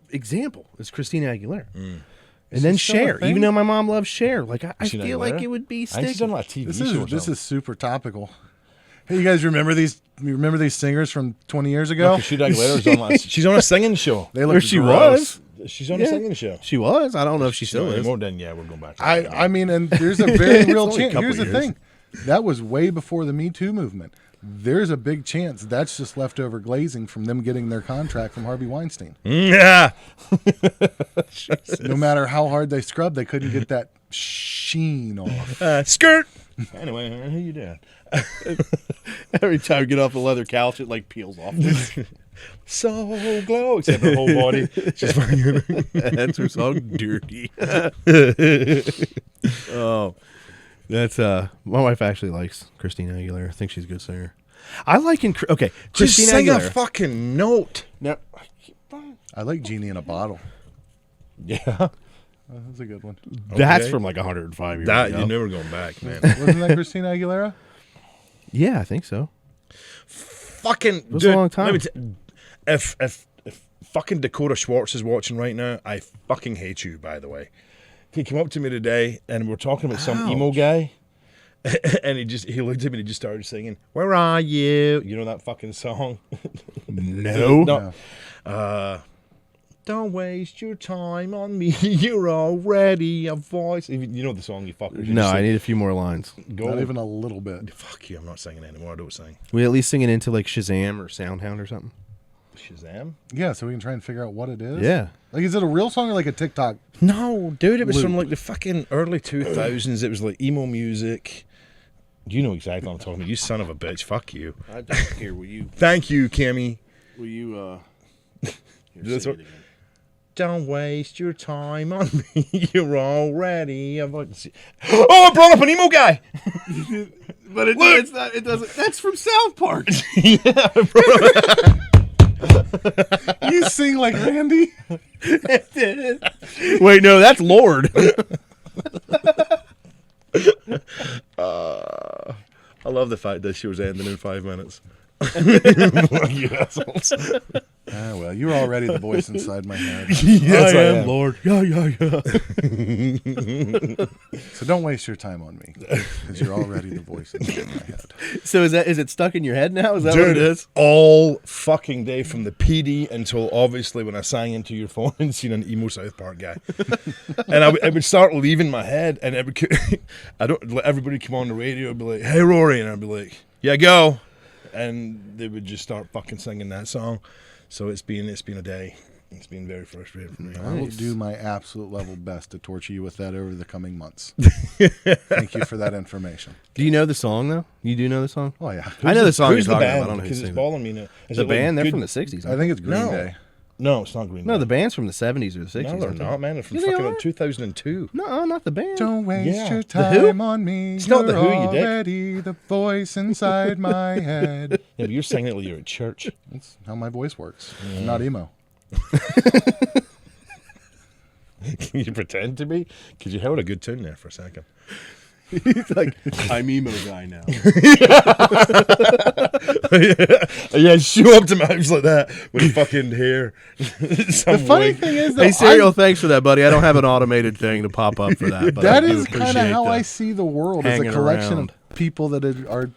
example. Is Christina Aguilera. And then this still a Cher. thing? Even though my mom loves Cher, like I Christina feel like Aguilera? it would be I think she's sticky. done like a TV This show or is something. super topical. Hey, you guys remember these? You remember these singers from 20 years ago? No, Christina Aguilera's on like, she's on a singing show. They look Or she gross. was. She's on Yeah. a singing show. She was. I don't know if she still No, is. anymore, then yeah, we're going back to I mean, and there's a very real only a chance. couple Here's the years. thing. That was way before the Me Too movement. There's a big chance that's just leftover glazing from them getting their contract from Harvey Weinstein. Yeah. No matter how hard they scrubbed, they couldn't get that sheen off. Skirt. Anyway, how you doing? Every time you get off the leather couch, it like peels off. So glow, except her whole body. Just fucking. That's her song, Dirty. Oh, that's my wife actually likes Christina Aguilera. I think she's a good singer. I like okay, Just Christina sing a Aguilera. fucking note. No, I like Genie in a Bottle. yeah, That's a good one. that's Okay. from like 105 years That ago. you're never going back, man. Wasn't that Christina Aguilera? Yeah, I think so. Fucking was a long time. If fucking Dakota Schwartz is watching right now. I fucking hate you, by the way. He came up to me today, and we're talking about some emo guy. And he looked at me and he just started singing, "Where are you?" You know that fucking song? No. Don't waste your time on me. You're already a voice. You know the song, you fuckers. No, I need a few more lines. Go. Not even a little bit. Fuck you, I'm not singing anymore. I don't sing. We at least sing it into like Shazam or Soundhound or something. Shazam? Yeah, so we can try and figure out what it is. Yeah. Like, is it a real song or like a TikTok? No, dude, it was Loop. from like the fucking early 2000s. It was like emo music. You know exactly what I'm talking about. You son of a bitch. Fuck you. I don't care. Will you? Thank you, Kimmy. Will you? This one? Don't waste your time on me. You're already a voice. Oh, I brought up an emo guy. But it's not. It doesn't. That's from South Park. You sing like Randy? Wait, no, that's Lord. I love the fact that she was ending in 5 minutes. You assholes. Ah, well, you're already the voice inside my head. Yes, I am. Lord. Yeah. So don't waste your time on me, because you're already the voice inside my head. So is it stuck in your head now? Is that what it is? All fucking day from the PD until obviously when I sang into your phone and seen an emo South Park guy, and it would start leaving my head, and it would, everybody come on the radio and be like, "Hey Rory," and I'd be like, "Yeah, go," and they would just start fucking singing that song. So it's been a day. It's been very frustrating for me. I will do my absolute level best to torture you with that over the coming months. Thank you for that information. Do you know the song though? You do know the song? Oh, yeah. I know the song you're Who's the talking band? about. I don't know Because who's it's singing it. balling me now. Is The it like band, they're good- from the 60s. I think it's Green No. Day. No, it's not Green Day. No, the band's from the 70s or the 60s. No, they're aren't they? not, man. They're from Yeah, they fucking are. 2002. No, not the band. Don't waste Yeah. your The Who? time on me. It's not The You're Who, you dick. already the voice inside my head. Yeah, but you're singing it while you're at church. That's how my voice works. I'm not emo. Can you pretend to be? Because you held a good tune there for a second. He's like, I'm emo guy now. Yeah, show up to my house like that with fucking hair. The funny thing is, though, Hey, Serial, thanks for that, buddy. I don't have an automated thing to pop up for that. But that I do is kind of appreciate how that. I see the world, as a Hanging collection around. of people that are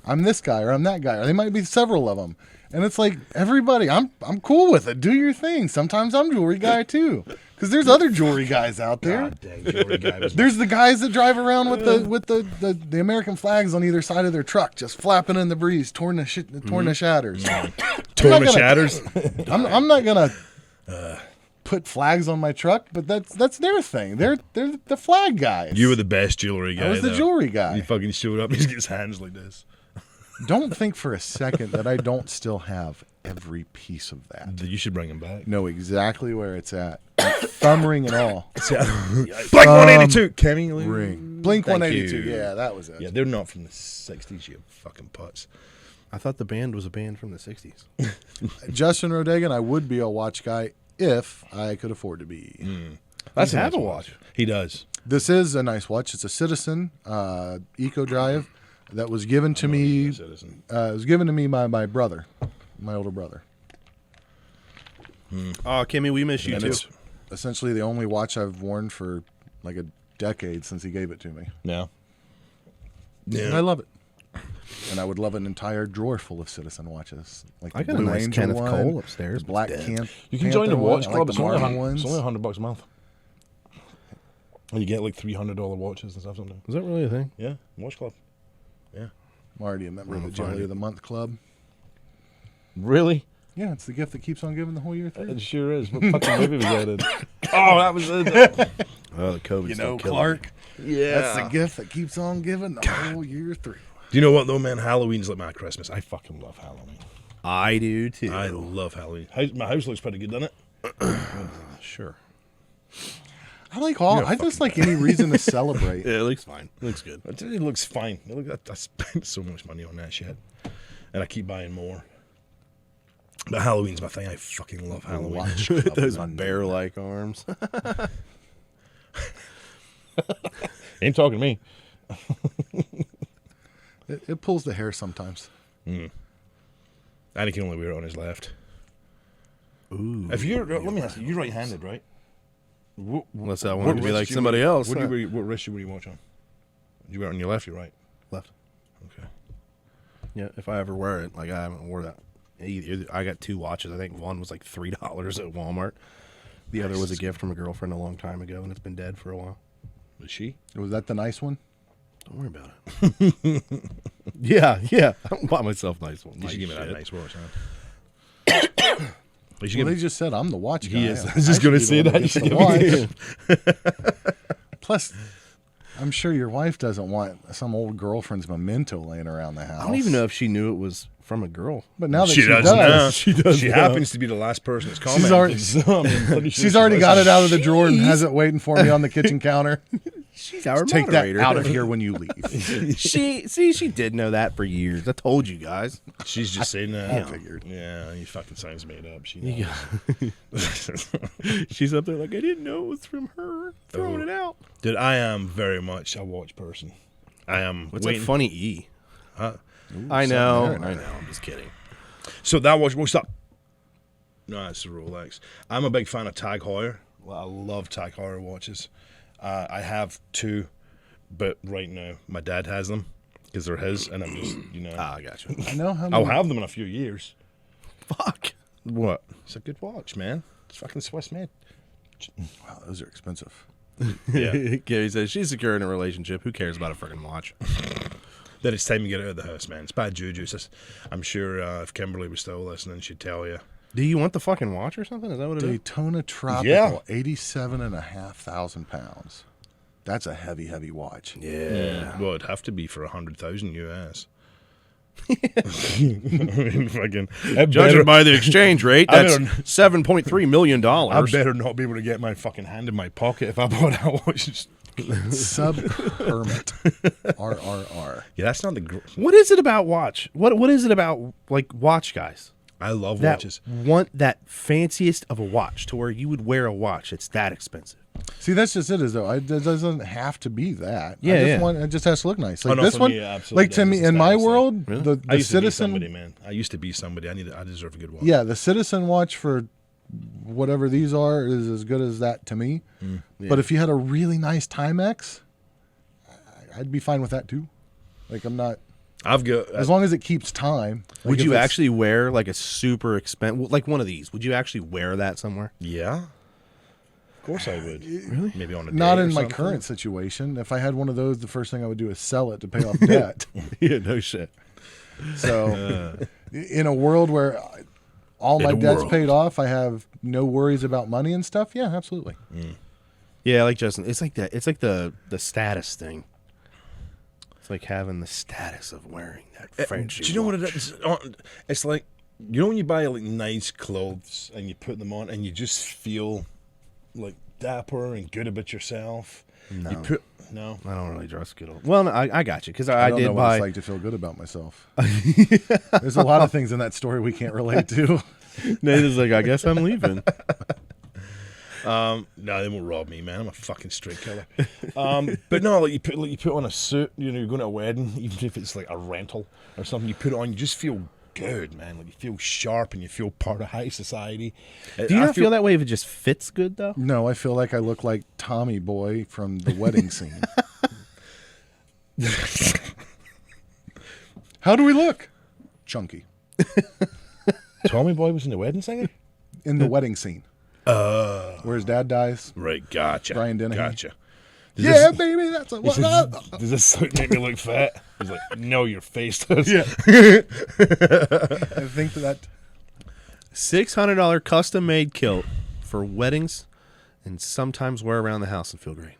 I'm this guy or I'm that guy, or they might be several of them. And it's like, everybody, I'm cool with it. Do your thing. Sometimes I'm jewelry guy too, because there's other jewelry guys out there. God dang, jewelry guy was There's the guys that drive around with the American flags on either side of their truck, just flapping in the breeze, torn to shatters. torn to shatters. I'm not gonna put flags on my truck, but that's their thing. They're the flag guys. You were the best jewelry guy. I was the though. jewelry guy. He fucking showed up. He's got his hands like this. Don't think for a second that I don't still have every piece of that. You should bring him back. Know exactly where it's at. Thumb ring and all. Blink 182. Kenny Lee. Ring. Blink Thank 182. you. Yeah, that was it. Yeah, they're not from the 60s, you fucking putz. I thought the band was a band from the 60s. Justin Rodegan, I would be a watch guy if I could afford to be. That's Have nice a watch. He does. This is a nice watch. It's a Citizen Eco Drive that was given to me. It was given to me by my brother, my older brother. Oh, Kimmy, we miss you And too. it's essentially the only watch I've worn for like a decade since he gave it to me. No. And I love it. And I would love an entire drawer full of Citizen watches. Like I the got a Blue nice Angel Kenneth one, Cole upstairs. the Black Dead. Camp. You can join the Panther one. watch I club. like It's the only Martin ones. $100 a month. And you get like $300 watches and stuff sometimes. Is that really a thing? Yeah, watch club. I'm already a member of the I'll find Jelly it. of the Month Club. Really? Yeah, it's the gift that keeps on giving the whole year through. It sure is. What fucking movie was that in? Oh, that was it. Oh, the COVID. You know, Clark. Yeah. That's the gift that keeps on giving the whole year through. Do you know what though, man? Halloween's like my Christmas. I fucking love Halloween. I do too. I love Halloween. My house looks pretty good, doesn't it? Sure. I like all. I just like any reason to celebrate. Yeah, it looks fine. It looks good. It looks fine. I spent so much money on that shit, and I keep buying more. But Halloween's my thing. I fucking love Halloween. Watch Club Those London. bear-like arms. Ain't talking to me. It pulls the hair sometimes. And he can only wear it on his left. Ooh. If you're, let me ask you, you're right-handed, right? Unless I wanted to be like somebody else. What wrist you watch on? You wear it on your left or right? Left. Okay. Yeah, if I ever wear it, like I haven't wore that. I got 2 watches. I think one was like $3 at Walmart. The other was a gift from a girlfriend a long time ago, and it's been dead for a while. Was she? Was that the nice one? Don't worry about it. yeah. I don't buy myself nice ones. You should give me that Shit. nice watch, huh? Well, they just said I'm the watch guy. He is. I was just going to say that. You should give me Plus, I'm sure your wife doesn't want some old girlfriend's memento laying around the house. I don't even know if she knew it was from a girl. But now that She she does does, now. She does She now. happens to be the last person that's commented. she's already got it out of the drawer and has it waiting for me on the kitchen counter. She's our Take moderator. that out of here when you leave. She did know that for years. I told you guys. She's just saying that. I figured. Yeah, he fucking sounds made up. She knows. She's up there like, I didn't know it was from her. Throwing it out. Dude, I am very much a watch person. I am. What's waiting. that funny E? Huh? I know. there. I know. I'm just kidding. So that watch, what's up? No, it's a Rolex. I'm a big fan of Tag Heuer. Well, I love Tag Heuer watches. I have 2, but right now my dad has them because they're his, and I'm just, I got you. I know how I'll many. have them in a few years. Fuck. What? It's a good watch, man. It's fucking Swiss made. Wow, those are expensive. Yeah. Gary says she's secure in a relationship. Who cares about a freaking watch? Then it's time to get out of the house, man. It's bad juju. It's just, I'm sure if Kimberly was still listening, she'd tell you. Do you want the fucking watch or something? Is that what it is? Daytona Tropical, Yeah. 87,500 pounds. That's a heavy, heavy watch. Yeah. Well, it'd have to be for 100,000 US. Fucking, Judging by the exchange rate, I that's better- $7.3 million. I better not be able to get my fucking hand in my pocket if I bought that watch. Sub-hermit. RRR. Yeah, that's not the. What is it about watch? What is it about like watch guys I love that watches. want that fanciest of a watch to where you would wear a watch? It's that expensive. See, that's just it, is though. It doesn't have to be that. Yeah, it just has to look nice. Like no, this for one, me, it absolutely like to does. me, It's a in my status thing. world, Really? the I used to be Citizen, somebody, man. I used to be somebody. I deserve a good watch. yeah, the Citizen watch for whatever these are is as good as that to me. But if you had a really nice Timex, I'd be fine with that too. Like I'm not, I've got. as long as it keeps time. Like Would if you it's- actually wear like a super expensive, like one of these? Would you actually wear that somewhere? Yeah. Of course I would. Really? Maybe on a Not date or in my something. current situation. If I had one of those, the first thing I would do is sell it to pay off debt. Yeah, no shit. So, in a world where all In my a debt's world. paid off, I have no worries about money and stuff. Yeah, absolutely. Yeah, like Justin, it's like that. It's like the status thing. It's like having the status of wearing that French. Do you know what it is? It's like, you know when you buy like nice clothes and you put them on and you just feel like dapper and good about yourself. No. You put no. I don't really dress good. Well, no, I got you because I I don't know did what buy. it's like to feel good about myself. There's a lot of things in that story we can't relate to. Nathan's like, I guess I'm leaving. No, they won't rob me, man. I'm a fucking straight killer. But no, like you put on a suit. You know, you're going to a wedding, even if it's like a rental or something. You put it on, you just feel good, man. Like you feel sharp and you feel part of high society. Do you not feel that way if it just fits good though? No, I feel like I look like Tommy Boy from the wedding scene. How do we look? Chunky. Tommy Boy was in the wedding singer? In the wedding scene. Where his dad dies. Right, gotcha. Brian Dennehy. Gotcha. Yeah, baby, that's a what up. Does this suit make me look fat? He's like, no, your face does. Yeah. I think that $600 custom made kilt for weddings, and sometimes wear around the house and feel great.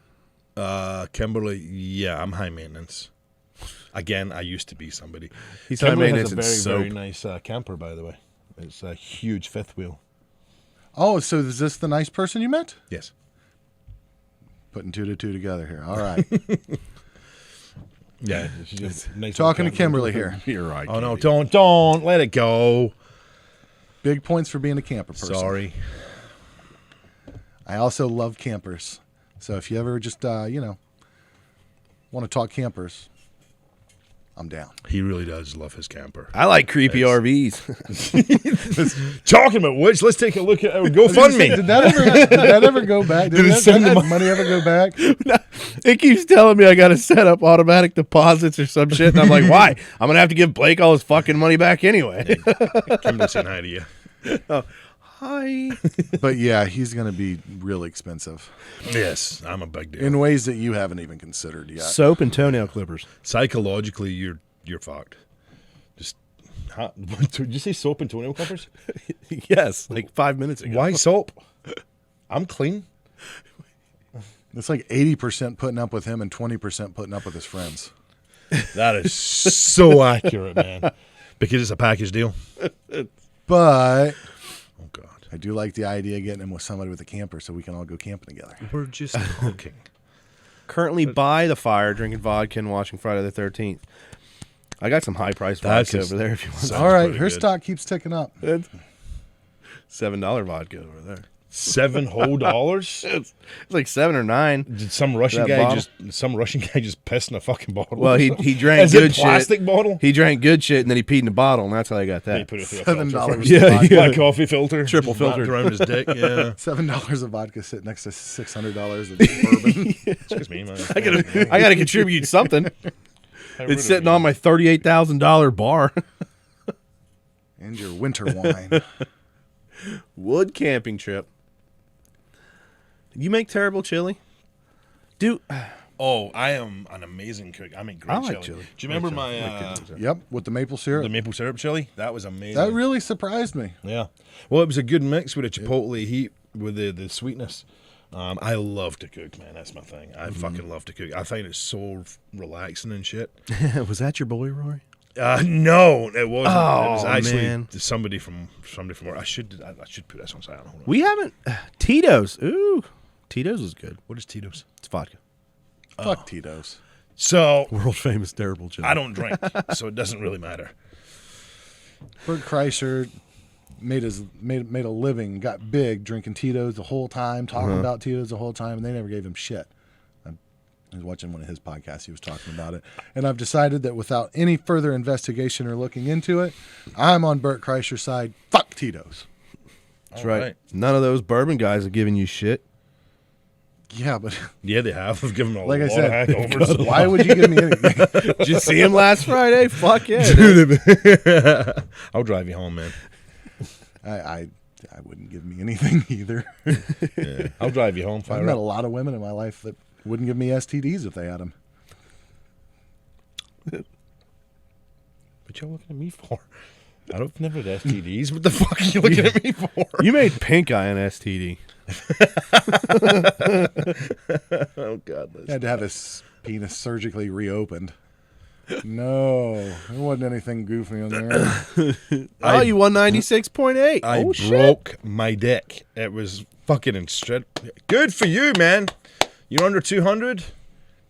Kimberly, yeah, I'm high maintenance. Again, I used to be somebody. He's high Kimberly maintenance has a and very, soap. very nice camper, by the way. It's a huge fifth wheel. Oh, so is this the nice person you met? Yes. Putting 2 to 2 together here. All right. Yeah. She's a nice Talking to little camper. Kimberly here. You're right. Oh, no, don't. Let it go. Big points for being a camper person. Sorry. I also love campers. So if you ever just, want to talk campers, I'm down. He really does love his camper. I like creepy RVs. Talking about which, let's take a look at our GoFundMe. Did that ever go back? Did that money ever go back? It keeps telling me I got to set up automatic deposits or some shit. And I'm like, why? I'm going to have to give Blake all his fucking money back anyway. Kimberly's saying hi to you. Oh, hi. But yeah, he's going to be really expensive. Yes, I'm a big deal. In ways that you haven't even considered yet. Soap and toenail clippers. Psychologically, you're fucked. Just, did you say soap and toenail clippers? Yes, like 5 minutes ago. Why soap? I'm clean. It's like 80% putting up with him and 20% putting up with his friends. That is so accurate, man. Because it's a package deal. But Oh, God. I do like the idea of getting him with somebody with a camper so we can all go camping together. We're just talking. Currently by the fire, drinking vodka and watching Friday the 13th. I got some high-priced That's vodka over there if you want. Sounds All right, pretty her good. stock keeps ticking up. $7 vodka over there. $7 whole? It's like 7 or 9. Did some Russian That guy bottle? just pissed in a fucking bottle? Well, or he something? drank Is good it plastic shit. bottle? He drank good shit and then he peed in a bottle, and that's how I got He that. put it through a $7 filter first. Yeah, yeah. My coffee filter. Triple Just wrapped filtered. around his dick. Yeah. $7 of vodka sitting next to $600 of bourbon. Excuse me, man. I gotta contribute something. It's sitting on my $38,000 bar. And your winter wine. WUD camping trip. You make terrible chili? Dude, Oh, I am an amazing cook. I make great I like chili. chili. Do you remember I like my good chili. Yep, with the maple syrup. the maple syrup chili? That was amazing. That really surprised me. Yeah. Well, it was a good mix with a chipotle heat with the sweetness. I love to cook, man. That's my thing. I fucking love to cook. I find it so relaxing and shit. Was that your boy, Rory? No, it wasn't. Oh, it was actually man. somebody from work. I should put this on silent. Hold on. We haven't. Tito's. Ooh. Tito's is good. What is Tito's? It's vodka. Fuck Tito's. So World famous terrible chili. I don't drink, so it doesn't really matter. Bert Kreischer made a living, got big drinking Tito's the whole time, talking about Tito's the whole time, and they never gave him shit. I was watching one of his podcasts. He was talking about it. And I've decided that without any further investigation or looking into it, I'm on Bert Kreischer's side. Fuck Tito's. That's All right. right. None of those bourbon guys are giving you shit. Yeah, but Yeah, they have. I've given them a like I lot said, of hangovers. why would you give me anything? Did you see him last Friday? Fuck yeah. dude. I'll drive you home, man. I wouldn't give me anything either. Yeah. I'll drive you home. I've Fire met up. a lot of women in my life that wouldn't give me STDs if they had them. What y'all looking at me for? I've never had STDs. What the fuck are you looking at me for? You made pink eye an STD. Oh, God. He had to have his penis surgically reopened. No, there wasn't anything goofy on there. Oh, you won 96.8. I Oh, shit. broke my dick. It was fucking good for you, man. You're under 200?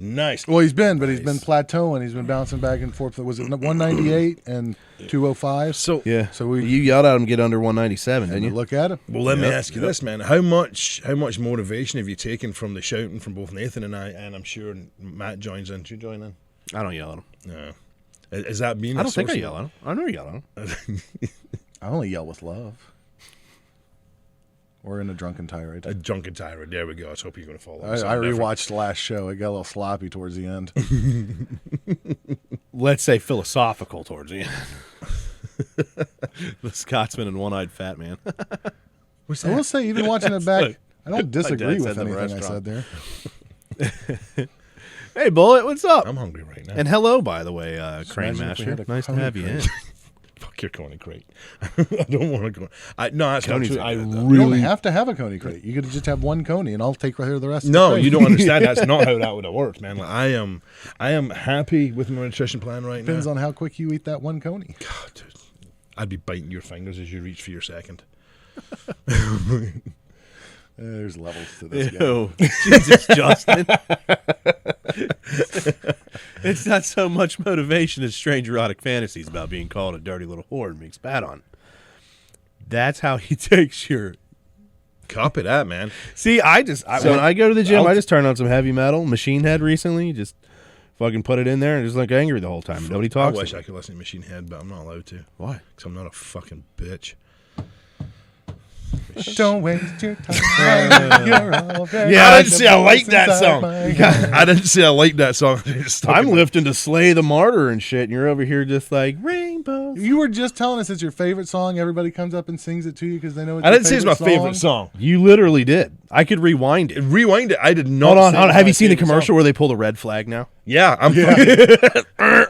Nice. Well, he's been plateauing. He's been bouncing back and forth. Was it 198 and 205? So, Yeah. So we- you yelled at him get under 197, didn't you? Look at him. well, let me Yep, ask you this, man. How much motivation have you taken from the shouting from both Nathan and I, and I'm sure Matt joins in. Do you join in? I don't yell at him. No. Is that being I a don't think I source yell at him. I never yell at him. I only yell with love. Or in a drunken tirade. A drunken tirade. There we go. I was hoping you're going to follow. I rewatched the last show. It got a little sloppy towards the end. Let's say philosophical towards the end. The Scotsman and one-eyed fat man. What's I will say, even watching it back, I don't dad disagree said with in the anything I restaurant. said there. Hey, Bullet, what's up? I'm hungry right now. And hello, by the way, Crane imagine if we Master. had a Nice to Coney have you in. Fuck your Coney crate. I don't want to go. No, that's not Coney's true. are I good, though. You don't really. have to have a Coney crate. You could just have one Coney, and I'll take right here the rest. No, of the crate. you don't understand. That's not how that would have worked, man. Like, I am happy with my nutrition plan right Depends now. on how quick you eat that one Coney. God, dude, I'd be biting your fingers as you reach for your second. There's levels to this guy. Ew. Jesus, Justin. It's not so much motivation as strange erotic fantasies about being called a dirty little whore and being spat on. That's how he takes your... Copy that, man. See, when I go to the gym, I just turn on some heavy metal. Machine Head recently, just fucking put it in there and just look angry the whole time. Nobody talks. I wish I could listen to Machine Head, but I'm not allowed to. Why? Because I'm not a fucking bitch. Don't waste your time. You're all very Yeah, I didn't say I like that song. inside I didn't say I like that song. I'm lifting to Slay the Martyr and shit, and you're over here just like rainbows. You were just telling us it's your favorite song. Everybody comes up and sings it to you because they know it's I your didn't say it's my favorite song. You literally did. I could rewind it. Rewind it. I did not. Hold on. say Hold on. it's Have my you seen the favorite commercial song. where they pull the red flag now? Yeah,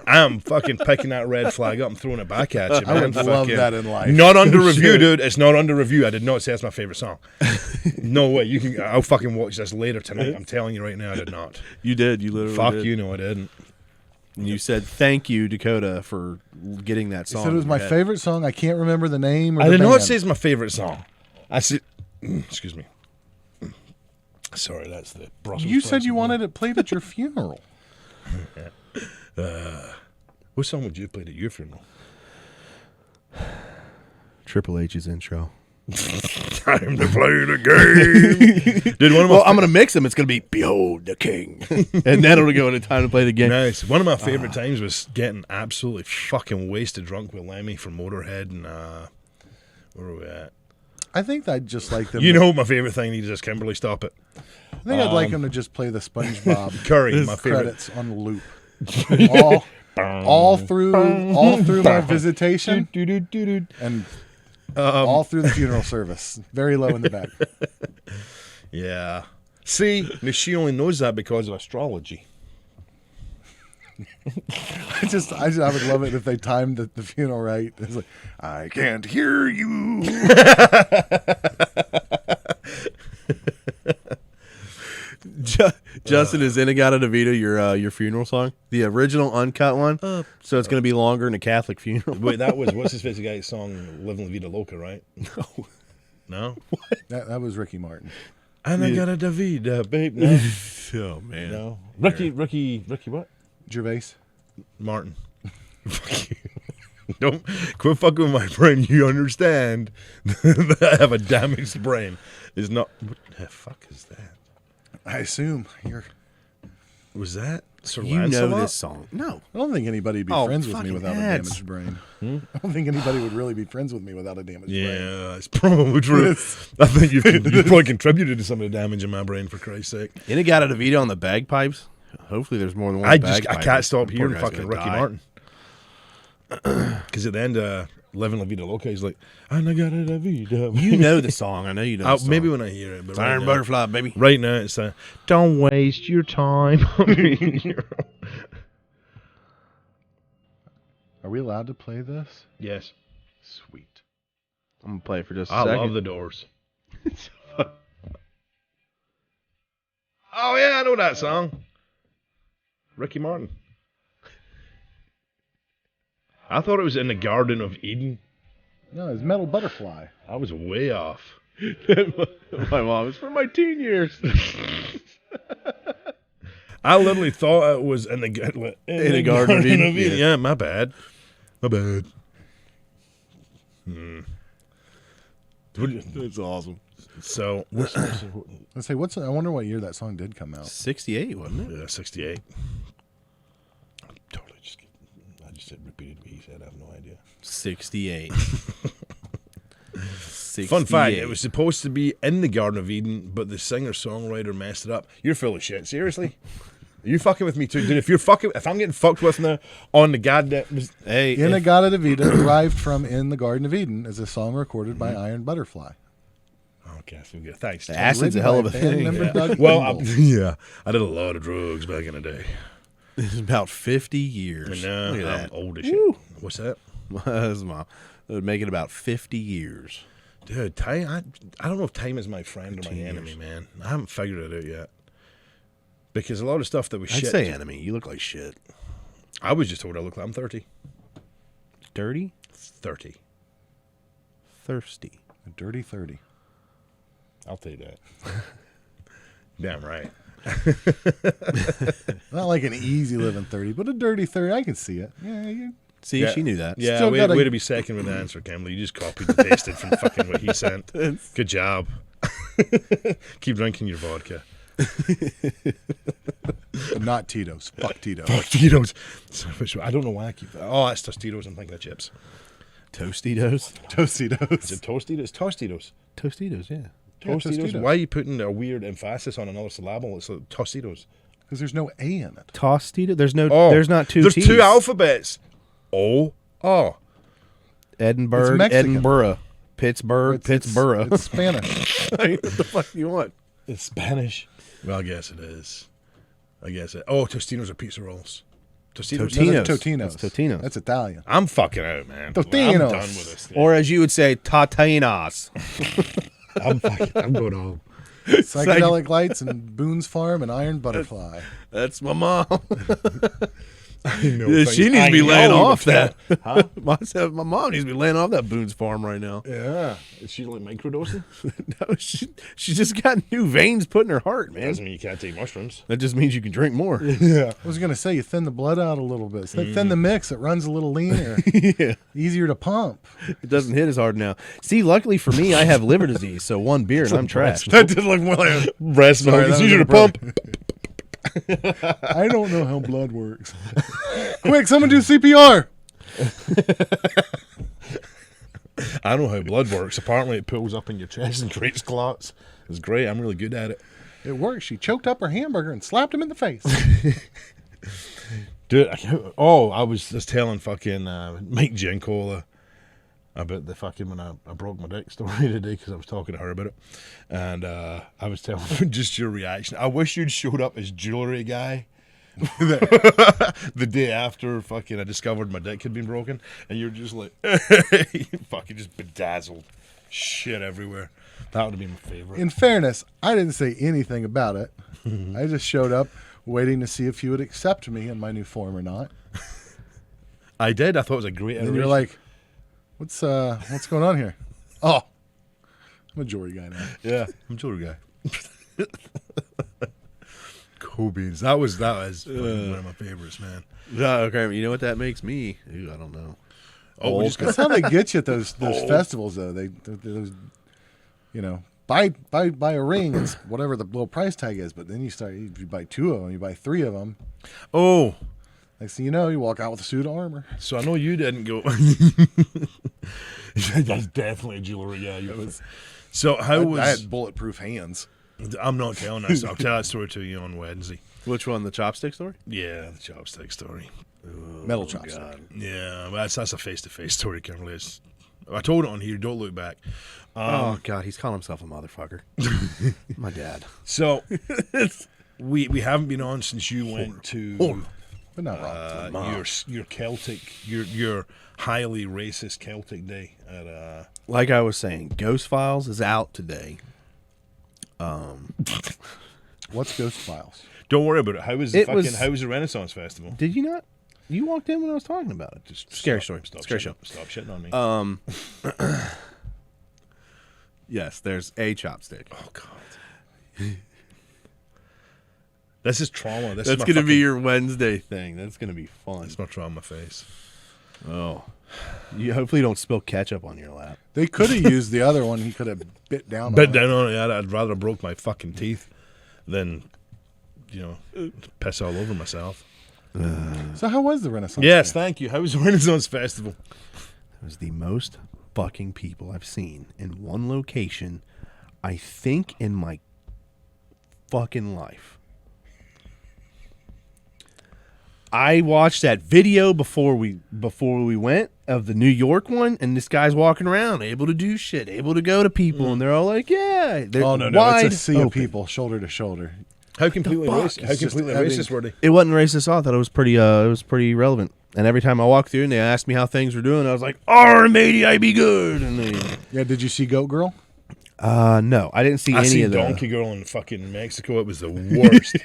I'm fucking picking that red flag up and throwing it back at you, man. I would love Fucking- that in life. Not under review, dude. It's not under review. I did not say it's my favorite song. No way. You can. I'll fucking watch this later tonight. I'm telling you right now, I did not. You did. You literally Fuck did. you, no, I didn't. And you said thank you, Dakota, for getting that He song. said it was my favorite song. I can't remember the name or I the did not band. say it's my favorite song. I said, excuse me. Sorry, that's the Brussels. You said sprouts. you wanted it played at your funeral. What song would you have played at your funeral? Triple H's intro. Time to play the game. Dude, one of my Well, I'm going to mix them. It's going to be Behold the King. And then it'll go into time to play the game. Nice. One of my favorite times was getting absolutely fucking wasted drunk with Lemmy from Motorhead and where were we at? I think I'd just like them. You know my favorite thing is just Kimberly, stop it. I think I'd like them to just play the SpongeBob Curry, my favorite. credits on loop. all through my visitation and all through the funeral service. Very low in the back. Yeah. See, she only knows that because of astrology. I would love it if they timed the funeral right. It's like, I can't hear you. Justin, is Inagata DeVito your funeral song? The original uncut one? So it's going to be longer than a Catholic funeral. Wait, that was, what's his face guy's song, Living La Vida Loca, right? No. No? That was Ricky Martin. And I got a Davida, babe. No. Oh, man. No. Ricky what? Gervais. Martin. Fuck you. Don't quit fucking with my brain. You understand that I have a damaged brain. Is not. What the fuck is that? I assume you're. Was that Sir You know Lancelot? this song. No. I don't think anybody'd be Oh, friends with me fucking without ads. a damaged brain. I don't think anybody would really be friends with me without a damaged brain. Yeah, it's probably true. I think you've probably contributed to some of the damage in my brain, for Christ's sake. Inagata DeVito on the bagpipes. Hopefully there's more than one I bagpipe. can't stop Poor hearing guy's fucking gonna Ricky die. Martin. Because at the end, Living La Vida Loca, he's like, and I got a Davida. You know the song. I know you know the song. Maybe when I hear it, but Iron right now, Butterfly, baby. right now it's don't waste your time. Are we allowed to play this? Yes, Sweet. I'm going to play it for just a I second. love the Doors. Oh yeah, I know that song. Ricky Martin. I thought it was in the Garden of Eden. No, it's Metal Butterfly. I was way off. My mom, it's from my teen years. I literally thought it was in the Garden of Eden. Yeah, my bad. My bad. It's awesome. So, Let's say, I wonder what year that song did come out. 68, wasn't it? yeah, 68. Totally I just said repeated what he said. I have no idea. 68. 68. Fun fact, it was supposed to be in the Garden of Eden, but the singer-songwriter messed it up. You're full of shit. Seriously? Are you fucking with me too? Dude, if I'm getting fucked with now on the goddamn... Hey, Inagata DeVita, derived from In the Garden of Eden, is a song recorded by Iron Butterfly. Okay, so good. Thanks. the acid's a hell of a Written by band thing. member Yeah. Doug Well, Kimball. I did a lot of drugs back in the day. This is about 50 years. And now Look at I'm that. old as shit. Woo. What's that? That's my, it would make it about 50 years. Dude, time, I don't know if time is my friend or my 15 enemy, years. man. I haven't figured it out yet. Because a lot of stuff that was I'd shit. say enemy. You look like shit. I was just told I look like I'm 30. Dirty? 30. Thirsty. A dirty 30. I'll tell you that. Damn right. Not like an easy living 30, but a dirty 30. I can see it. Yeah, See, Yeah. she knew that. Yeah, Still way, gotta- way to be second with the answer, Campbell. You just copied and pasted from fucking what he sent. Good job. Keep drinking your vodka. Not Tito's. Fuck Tito's. Tito's. I don't know why I keep that. Oh, that's Tostitos. I'm thinking of chips. Tostitos? Tostitos. Is it Tostitos? Tostitos. Tostitos, yeah. Tostitos. Tostitos. Why are you putting a weird emphasis on another syllable? It's like Tostitos. Because there's no A in it. Tostito? There's no. Oh, There's not two There's T's. two alphabets. Oh. Edinburgh, It's Mexican. Edinburgh, Pittsburgh, Pittsburgh. It's Spanish. What the fuck do you want? It's Spanish. Well, I guess it is. Oh, Tostinos are pizza rolls. Tostitos. Totino's. No, that's Totino's. That's Totino's. That's Italian. I'm fucking out, man. Totinos. I'm done with this. Or as you would say, Tatinas. I'm going home. Psychedelic Lights and Boone's Farm and Iron Butterfly. That's my mom. She needs to be laying off that. Huh? My mom needs to be laying off that Boone's Farm right now. Yeah. Is she like microdosing? No, she just got new veins put in her heart, man. Doesn't mean you can't take mushrooms. That just means you can drink more. Yeah. I was going to say, you thin the blood out a little bit. So thin the mix. It runs a little leaner. Yeah. Easier to pump. It doesn't hit as hard now. See, luckily for me, I have liver disease, so one beer and I'm trashed. That did look more like a breast milk. Sorry, It's that easier to was a pump. I don't know how blood works. Quick, someone do CPR. I know how blood works. Apparently, it pulls up in your chest and creates clots. It's great. I'm really good at it. It works. She choked up her hamburger and slapped him in the face. Dude, I was just telling fucking Mike Giancola about the fucking when I broke my dick story today because I was talking to her about it. And I was telling her just your reaction. I wish you'd showed up as jewelry guy the day after fucking I discovered my dick had been broken. And you're just like, fucking just bedazzled. Shit everywhere. That would have been my favorite. In fairness, I didn't say anything about it. I just showed up waiting to see if you would accept me in my new form or not. I did. I thought it was a great And iteration. you're like, what's going on here? Oh, I'm a jewelry guy now. yeah, I'm a jewelry guy. Cool beans. That was one of my favorites, man. Okay, you know what that makes me? Ooh, I don't know. Oh, we just got That's how they get you at those festivals, though. Those, you know, buy a ring. It's whatever the little price tag is. But then you buy two of them, you buy three of them. Oh, Next thing you know, you walk out with a suit of armor. so I know you didn't go. That's definitely a jewelry guy. So how was? I had bulletproof hands. I'm not telling that. I'll tell that story to you on Wednesday. Which one? The chopstick story? Yeah, the chopstick story. Metal chopstick. God. Yeah, well, that's a face-to-face story, Kimberly. I told it on here. Don't look back. Oh God, he's calling himself a motherfucker. My dad. So we haven't been on since you went to But not wrong. your Celtic, your highly racist Celtic day at Like I was saying, Ghost Files is out today. What's Ghost Files? Don't worry about it. How was the Renaissance Festival? Did you not? You walked in when I was talking about it. Just scary story. Scary show. Stop shitting on me. Yes, there's a chopstick. Oh God. This is trauma. That's going to be your Wednesday thing. That's going to be fun. It's my trauma face. Oh. You hopefully don't spill ketchup on your lap. They could have used the other one. He could have bit down Bit on down on it. I'd rather have broke my fucking teeth than, piss all over myself. it. So how was the Renaissance? Yes, Fair? thank you. How was the Renaissance Festival? It was the most fucking people I've seen in one location, I think, in my fucking life. I watched that video before we went of the New York one, and this guy's walking around, able to do shit, able to go to people, and they're all like, "Yeah." They're Oh no, wide it's a sea open. of people, shoulder to shoulder. How completely fuck? racist? How It's just completely having- racist were they? It wasn't racist at all. I thought it was pretty relevant. And every time I walked through and they asked me how things were doing, I was like, "Arr, matey, I be good." And they, Yeah, did you see Goat Girl? no, I didn't see I any seen of that. Donkey Girl in fucking Mexico. It was the worst.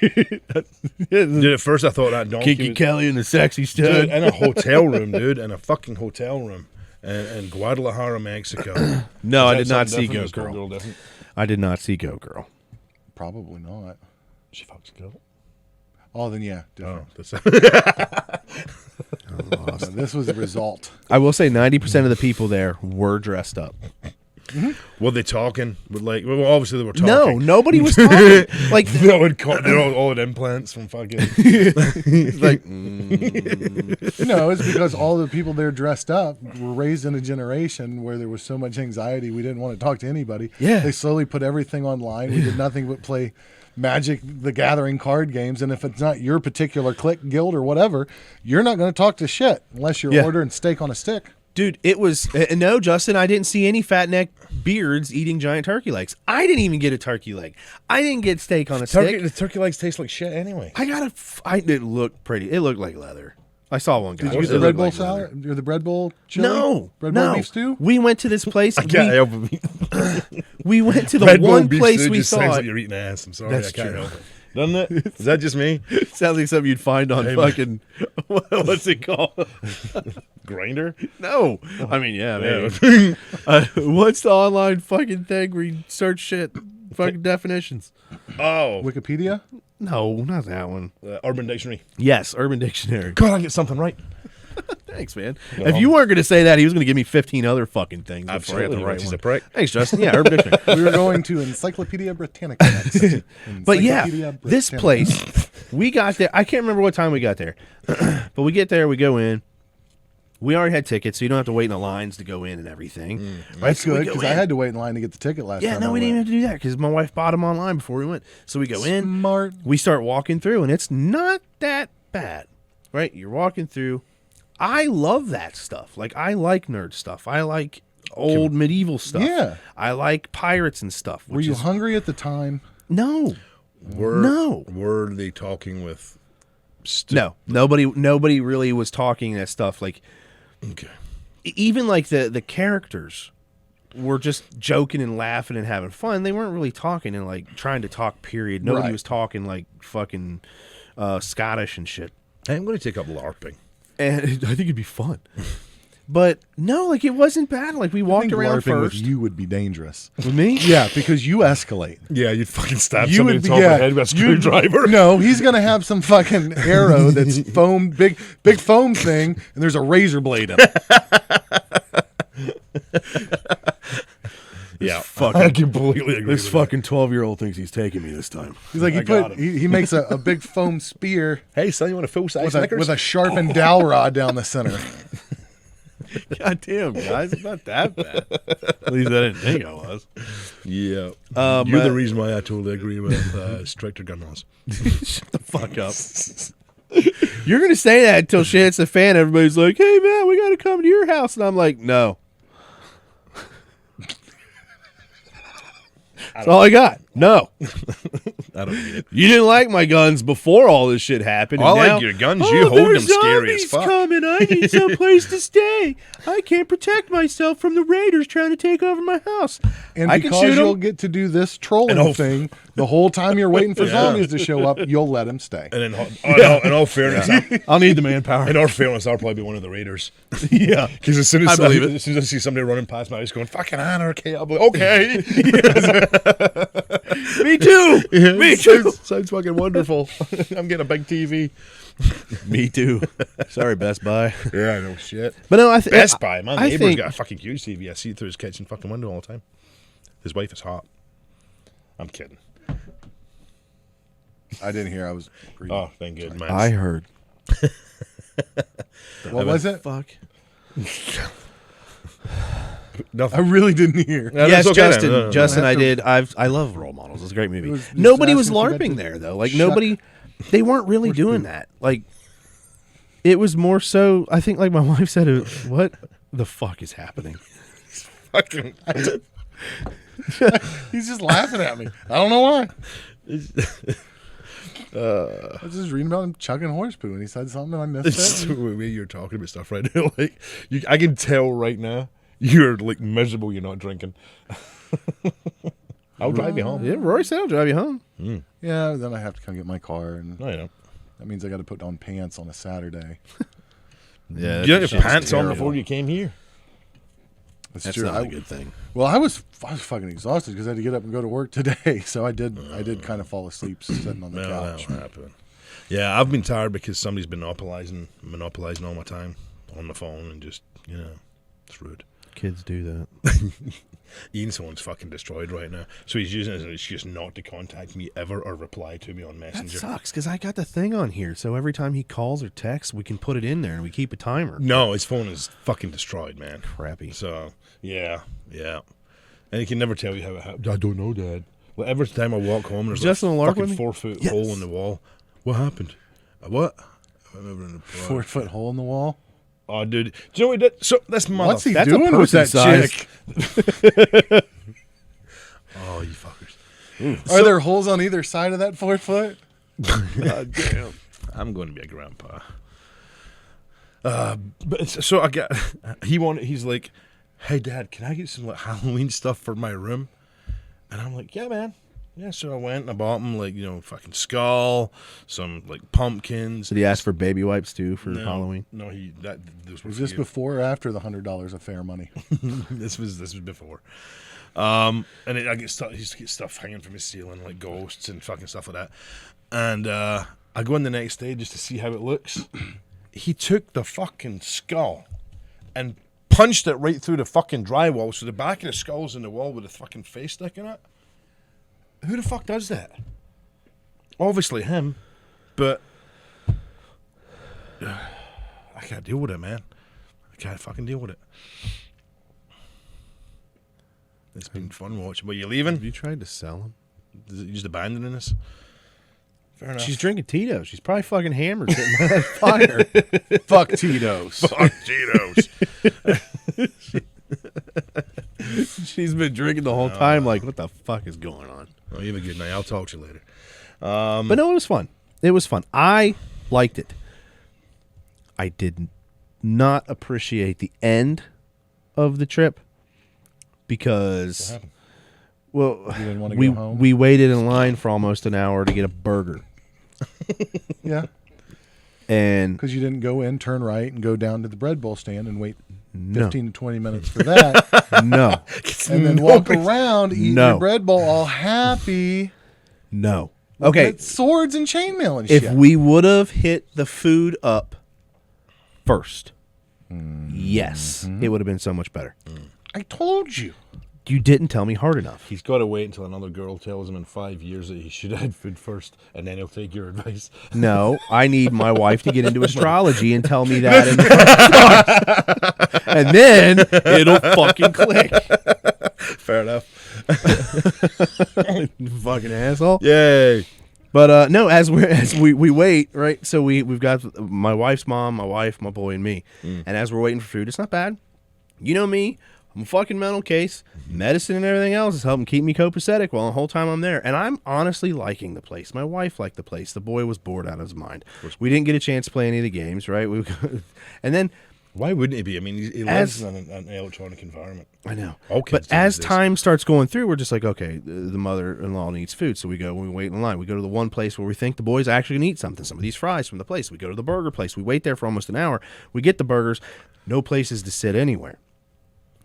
Dude, at first I thought that donkey Kiki was, Kelly and the sexy dude, stud. in a hotel room, dude, in a fucking hotel room in Guadalajara, Mexico. No, Is I that did not something see different? Goat Is Girl. different? I did not see Go Girl. Probably not. She fucks a girl. Oh, then yeah. Oh, Different. that's So this was the result. I will say 90% of the people there were dressed up. Were they talking? Well, obviously they were talking. No, nobody was talking. Like, they're all implants from fucking. like, No, it's because all the people there dressed up were raised in a generation where there was so much anxiety we didn't want to talk to anybody. Yeah. They slowly put everything online. We did nothing but play Magic the Gathering card games, and if it's not your particular clique, guild, or whatever, you're not going to talk to shit unless you're ordering steak on a stick. dude, it was no, Justin. I didn't see any fat neck beards eating giant turkey legs. I didn't even get a turkey leg. I didn't get steak on a stick. The turkey legs taste like shit anyway. It looked pretty. It looked like leather. I saw one guy. Did you get the Red Bull salad or the Bread Bowl chili? No, Bread Bowl beef stew? We went to this place. I can't help it. We went to the Red Bull one beef place stew we just saw sounds it. like you're eating ass. I'm sorry, That's I can't true. help it. Doesn't it? Is that just me? Sounds like something you'd find on fucking what's it called? Grinder? No, I mean maybe. What's the online fucking thing where you search shit, fucking definitions? Oh, Wikipedia? No, not that one. Urban Dictionary. Yes, Urban Dictionary. God, I get something right. Thanks, man. No. If you weren't going to say that, he was going to give me 15 other fucking things before I Absolutely, got the right he's one. a prick. Thanks, Justin. Yeah, Urban Dictionary. We were going to Encyclopedia Britannica next. But yeah, Encyclopedia this Britannica. place, we got there. I can't remember what time we got there, but we get there, we go in. We already had tickets, so you don't have to wait in the lines to go in and everything. Right? That's So we good, go because in. I had to wait in line to get the ticket last Yeah, time. no, I we didn't even went. have to do that because my wife bought them online before we went. So we go in, Smart. we start walking through, and it's not that bad, right? You're walking through. I love that stuff. Like, I like nerd stuff. I like old medieval stuff. Yeah. I like pirates and stuff. Were you hungry at the time? No. Were they talking with? No. Nobody really was talking that stuff. Like, Okay. even like the characters were just joking and laughing and having fun. They weren't really talking and like trying to talk, period. Nobody Right. was talking like fucking Scottish and shit. Hey, I'm going to take up LARPing. And I think it'd be fun. But no, like it wasn't bad. Like we I walked think around LARPing first. with you would be dangerous. With me? Yeah, because you escalate. Yeah, you'd fucking stab You somebody would in be the top of the head with a you'd- screwdriver. No, he's gonna have some fucking arrow that's foam, big foam thing, and there's a razor blade in it. Yeah, fucking- I completely agree. This with fucking 12-year-old thinks he's taking me this time. He's like I got him. he makes a big foam spear that. Hey, son, you want a full size Snickers? with a sharpened dowel rod down the center. God damn, guys, it's not that bad. At least I didn't think I was. Yeah, Um, you're the reason why I totally agree with stricter gun laws. Shut the fuck up. You're gonna say that until shit hits the fan. Everybody's like, "Hey man, we gotta come to your house," and I'm like, "No." That's all I got. No. I don't need it. You didn't like my guns before all this shit happened. I and like now, your guns. You hold there's them scary as zombies fuck." coming. I need someplace to stay. I can't protect myself from the raiders trying to take over my house. And I can because shoot you'll them. get to do this trolling And thing the whole time you're waiting for zombies to show up, you'll let him stay. And in all fairness, I'll need the manpower. in all fairness, I'll probably be one of the raiders. Yeah. Because as soon I as believe it. as soon as I see somebody running past my house going "fucking anarchy," I'll be like, okay. Me too. Me too. Sounds fucking wonderful. I'm getting a big TV. Me too. Sorry, Best Buy. Yeah, no shit. But no, Best Buy. My I neighbor's think- got a fucking huge TV. I see it through his kitchen fucking window all the time. His wife is hot. I'm kidding. I didn't hear. I was. Reading. Oh, thank good, man. I heard. What was it? Fuck. I Nothing. really didn't hear. No, Yes, that's okay. Justin. No, no, no. Justin, I I have to- did. I love role models. It's a great movie. was Nobody was asking if you got LARPing to there though. Like shuck- nobody. They weren't really doing that. Like it was more so. I think, like my wife said, "What the fuck is happening?" Fucking. He's just laughing at me. I don't know why. I was just reading about him chugging horse poo, and he said something, and I missed It's it. the way you're talking about stuff right now. Like, I can tell right now you're like miserable. You're not drinking. I'll drive you home. Yeah, Rory said, "I'll drive you home." Yeah, then I have to come get my car, and No, you know. that means I got to put on pants on a Saturday. Yeah, You had your shit's pants on terrible. before you came here. That's, That's true. not a good thing. Well, I was fucking exhausted because I had to get up and go to work today, so I did kind of fall asleep sitting on the No, couch. that'll happen. Yeah, I've been tired because somebody's been monopolizing all my time on the phone and just, it's rude. Kids do that. Ian's phone's fucking destroyed right now, so he's using it as an excuse not to contact me ever or reply to me on That Messenger. sucks because I got the thing on here, so every time he calls or texts, we can put it in there and we keep a timer. No, his phone is fucking destroyed, man. Crappy. So, yeah. And he can never tell you how it happened. I don't know, Dad. Well, every time I walk home, there's Justin a will larp fucking with me? 4-foot Yes. hole in the wall. What happened? What? I remember in the 4-foot hole in the wall. Oh, dude. Do you know what he did? So, this mother... What's he That's a doing with that person chick? Oh, you fuckers. Are there holes on either side of that 4 foot? God damn. I'm going to be a grandpa. So I got... He's like, hey, Dad, can I get some like Halloween stuff for my room? And I'm like, yeah, man. Yeah, so I went and I bought him, like, fucking skull, some, like, pumpkins. Did he ask for baby wipes too for Halloween? No, those were Was for this you. before or after the $100 of fair money? This was before. I get stuff. He used to get stuff hanging from his ceiling, like ghosts and fucking stuff like that. And I go in the next day just to see how it looks. He took the fucking skull and punched it right through the fucking drywall, so the back of the skull's in the wall with a fucking face sticking out. Who the fuck does that? Obviously him, but I can't deal with it, man. I can't fucking deal with it. It's been fun watching. But you leaving? Have you tried to sell him? Is it just abandoning us? Fair enough. She's drinking Tito's. She's probably fucking hammered sitting by that fire. Fuck Tito's. Fuck Cheetos. She's been drinking the whole time. Like, what the fuck is going on? Well, you have a good night. I'll talk to you later. But no, it was fun. It was fun. I liked it. I did not appreciate the end of the trip because, What happened? well, You didn't want to we go home? we waited in line for almost an hour to get a burger, Yeah. and Because you didn't go in, turn right, and go down to the bread bowl stand and wait no, 15 to 20 minutes for that, no, and then walk around, eat No. your bread bowl all happy. no. Okay, With swords and chainmail and if shit. we would have hit the food up first, yes, it would have been so much better. I told you. You didn't tell me hard enough. He's got to wait until another girl tells him in 5 years that he should have had food first, and then he'll take your advice. No, I need my wife to get into astrology and tell me that in the first part. And then it'll fucking click. Fair enough. Fucking asshole. Yay. But no, as we wait, right? So we've got my wife's mom, my wife, my boy, and me. And as we're waiting for food, it's not bad. You know me. I'm a fucking mental case. Medicine and everything else is helping keep me copacetic while the whole time I'm there. And I'm honestly liking the place. My wife liked the place. The boy was bored out of his mind. We didn't get a chance to play any of the games, right? And then Why wouldn't he be? I mean, he lives in an electronic environment. I know. All kids But do as these days. time starts going through, we're just like, okay, the mother-in-law needs food. So we go, we wait in line. We go to the one place where we think the boys actually going to eat something. Some of these fries from the place. We go to the burger place. We wait there for almost an hour. We get the burgers. No places to sit anywhere.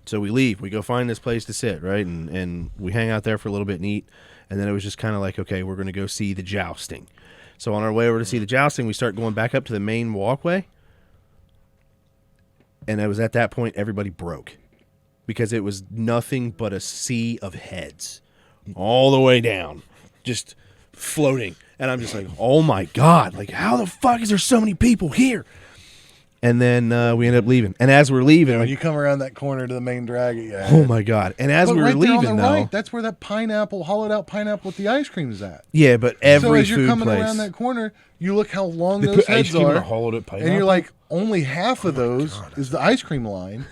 So we leave. We go find this place to sit, right? And we hang out there for a little bit and eat. And then it was just kind of like, okay, we're going to go see the jousting. So on our way over to see the jousting, we start going back up to the main walkway. And it was at that point everybody broke. Because it was nothing but a sea of heads. All the way down. Just floating. And I'm just like, oh my God. Like, how the fuck is there so many people here? And then we ended up leaving. And as we're leaving, When like, you come around that corner to the main drag, yeah. oh my God. And as But we were right there leaving, on the though. right, that's where that pineapple, hollowed out pineapple with the ice cream is at. Yeah, but every So as you're food coming place. around that corner, you look how long They those put ice heads cream in a are, hollowed out pineapple. and you're like, only half of those is the ice cream line.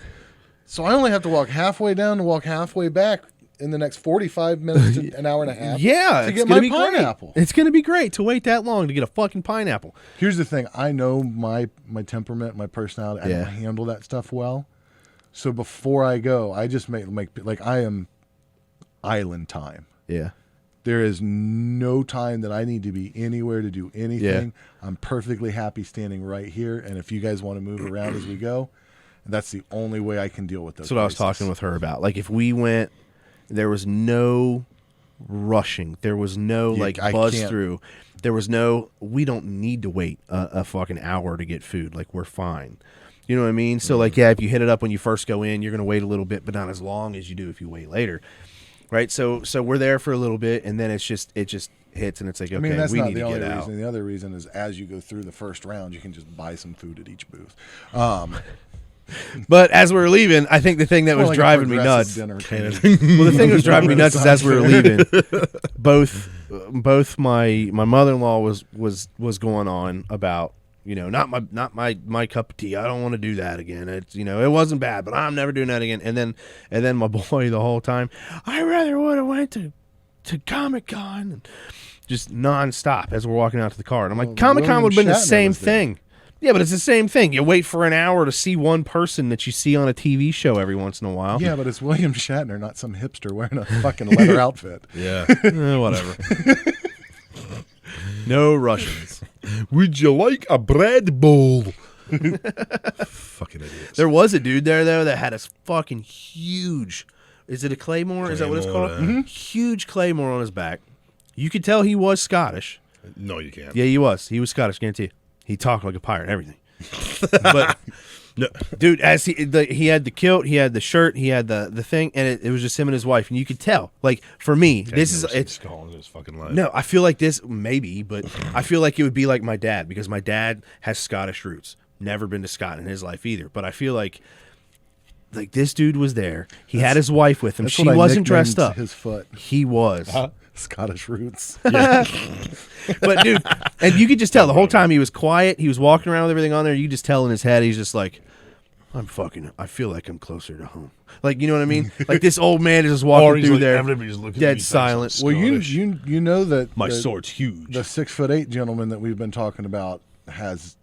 So I only have to walk halfway down to walk halfway back in the next 45 minutes to an hour and a half. Yeah, to it's get gonna my be pineapple. great. It's gonna be great to wait that long to get a fucking pineapple. Here's the thing: I know my temperament, my personality. I Yeah. don't handle that stuff well. So before I go, I just make like I am island time. Yeah. There is no time that I need to be anywhere to do anything. I'm perfectly happy standing right here. And if you guys want to move around as we go, that's the only way I can deal with those. That's what I was places. talking with her about. Like if we went, there was no rushing. There was no Yeah, like I buzz can't. through. There was no. We don't need to wait a fucking hour to get food. Like we're fine. You know what I mean? So like, yeah, if you hit it up when you first go in, you're going to wait a little bit, but not as long as you do if you wait later. Right? So we're there for a little bit, and then it just hits, and it's like, okay, I mean, that's we not need the to only get reason. out. The other reason is as you go through the first round, you can just buy some food at each booth. But as we were leaving, I think the thing that was Like a driving me progressive nuts. dinner. Well, the thing that was driving me nuts is as we were leaving, both my mother-in-law was going on about, not my cup of tea. I don't want to do that again. It's it wasn't bad, but I'm never doing that again. And then my boy the whole time, I rather would have went to Comic-Con, and just nonstop as we're walking out to the car. And I'm like, Comic-Con would have been the same thing. Yeah, but it's the same thing. You wait for an hour to see one person that you see on a TV show every once in a while. Yeah, but it's William Shatner, not some hipster wearing a fucking leather outfit. Yeah. Whatever. No Russians. Would you like a bread bowl? Fucking idiots. There was a dude there, though, that had a fucking huge... Is it a claymore? Is that what it's called? Claymore, Huge claymore on his back. You could tell he was Scottish. No, you can't. Yeah, he was. He was Scottish, guarantee you. He talked like a pirate and everything. But, No. dude, as he had the kilt, he had the shirt, he had the thing, and it was just him and his wife. And you could tell. Like, for me, this is... it's Scotland is fucking life. No, I feel like this, maybe, but I feel like it would be like my dad, because my dad has Scottish roots. Never been to Scotland in his life either. But I feel like this dude was there. He had his wife with him. That's She what I wasn't dressed nicknamed up. His foot, He was. Scottish roots. But, dude, and you could just tell the whole time he was quiet. He was walking around with everything on there. You could just tell in his head, he's just like, I feel like I'm closer to home. Like, you know what I mean? Like, this old man is just walking through there, everybody's looking dead at me silent. thinking Well, Scottish. you know that My the, sword's huge. the 6'8" gentleman that we've been talking about has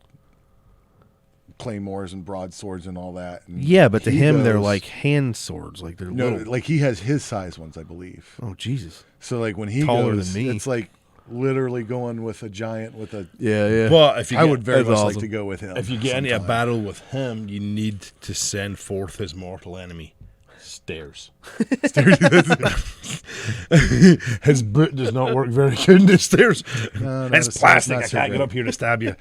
claymores and broadswords and all that. And Yeah, but to he him, they're goes- like hand swords. Like, they're no, little. like he has his size ones, I believe. Oh, Jesus. So like when he Taller goes, than me. it's like literally going with a giant with a. Yeah, yeah. But if you I get, would very that's much awesome. like to go with him. if you get into a sometime. battle with him, you need to send forth his mortal enemy. Stairs. His boot does not work very good in the stairs. No, It's that's plastic. not I so can't great. get up here to stab you.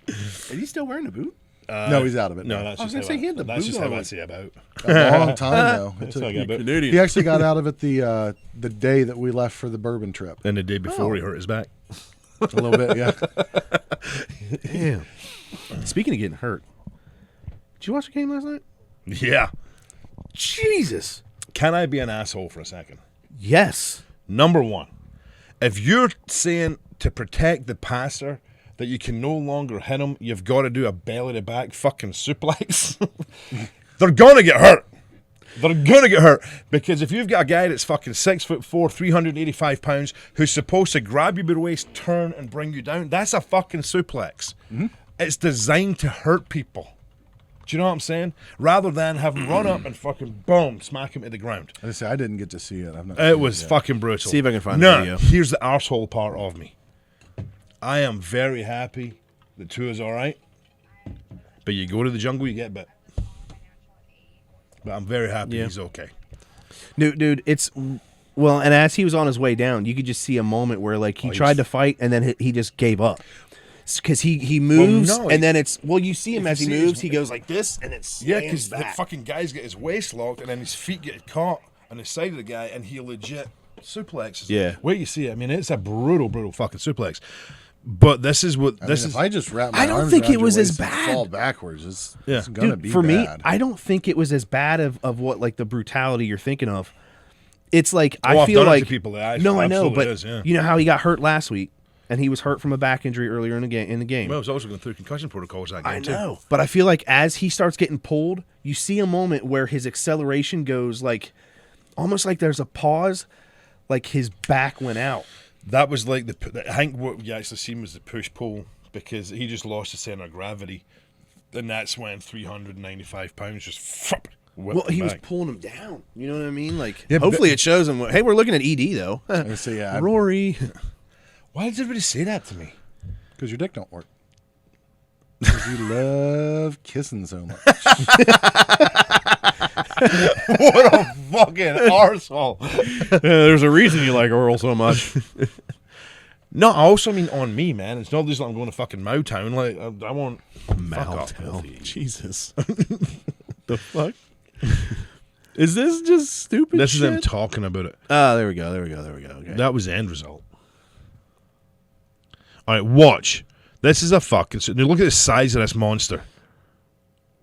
Is he still wearing a boot? No, he's out of it. No, now. that's I was just gonna say he had the that's boot just on, how I like- say about. A long time though. It That's took- how I got about. he actually got out of it the day that we left for the bourbon trip. And the day before, he hurt his back. A little bit, yeah. Damn. Speaking of getting hurt, did you watch the game last night? Yeah. Jesus. Can I be an asshole for a second? Yes. Number one, if you're saying to protect the passer that you can no longer hit him, you've got to do a belly to back fucking suplex. They're gonna get hurt. They're gonna get hurt because if you've got a guy that's fucking 6'4", 385 pounds, who's supposed to grab you by the waist, turn and bring you down, that's a fucking suplex. Mm-hmm. It's designed to hurt people. Do you know what I'm saying? Rather than have him run up and fucking boom, smack him to the ground. I say I didn't get to see it. I've not It seen was yet. fucking brutal. See if I can find the now, video. Here's the arsehole part of me. I am very happy the two is all right. But you go to the jungle, you get bit. But I'm very happy Yeah. he's okay. Dude, it's... Well, and as he was on his way down, you could just see a moment where, like, he tried to fight, and then he just gave up. Because he moves, no, and then it's... Well, you see him if as you he see moves, his- he goes like this, and it Yeah, slams because the back. fucking guy's got his waist locked and then his feet get caught on the side of the guy and he legit suplexes him. Yeah. Wait, you see it. I mean, it's a brutal fucking suplex. But this is what... I this mean, is. if I just wrap my I don't arms think around it your was as waist and bad. fall backwards. It's Yeah. gonna Dude, be for me, bad. I don't think it was as bad of what, like, the brutality you're thinking of. It's like, Oh, I I've feel done it to like... people that no, I know, absolutely but is, yeah. you know how he got hurt last week, and he was hurt from a back injury earlier in the game. Well, I was also going through concussion protocols that game, I too. know, but I feel like as he starts getting pulled, you see a moment where his acceleration goes like, almost like there's a pause, like his back went out. That was like I think what you actually seen was the push-pull because he just lost the center of gravity. And that's when 395 pounds just whipped Well, he him was back. pulling him down. You know what I mean? Like, Yeah, but- hopefully it shows him. Hey, we're looking at ED though. I say, yeah, Rory. Why does everybody say that to me? because your dick don't work. Because you love kissing so much. What a fucking arsehole. There's a reason you like oral so much. No, I also mean on me, man. It's not just like I'm going to fucking Mowtown. Like I want Mowtown. Jesus. The fuck? Is this just stupid This shit? is them talking about it. Oh, there we go. Okay. That was the end result. All right, watch. This is a fucking... Now look at the size of this monster.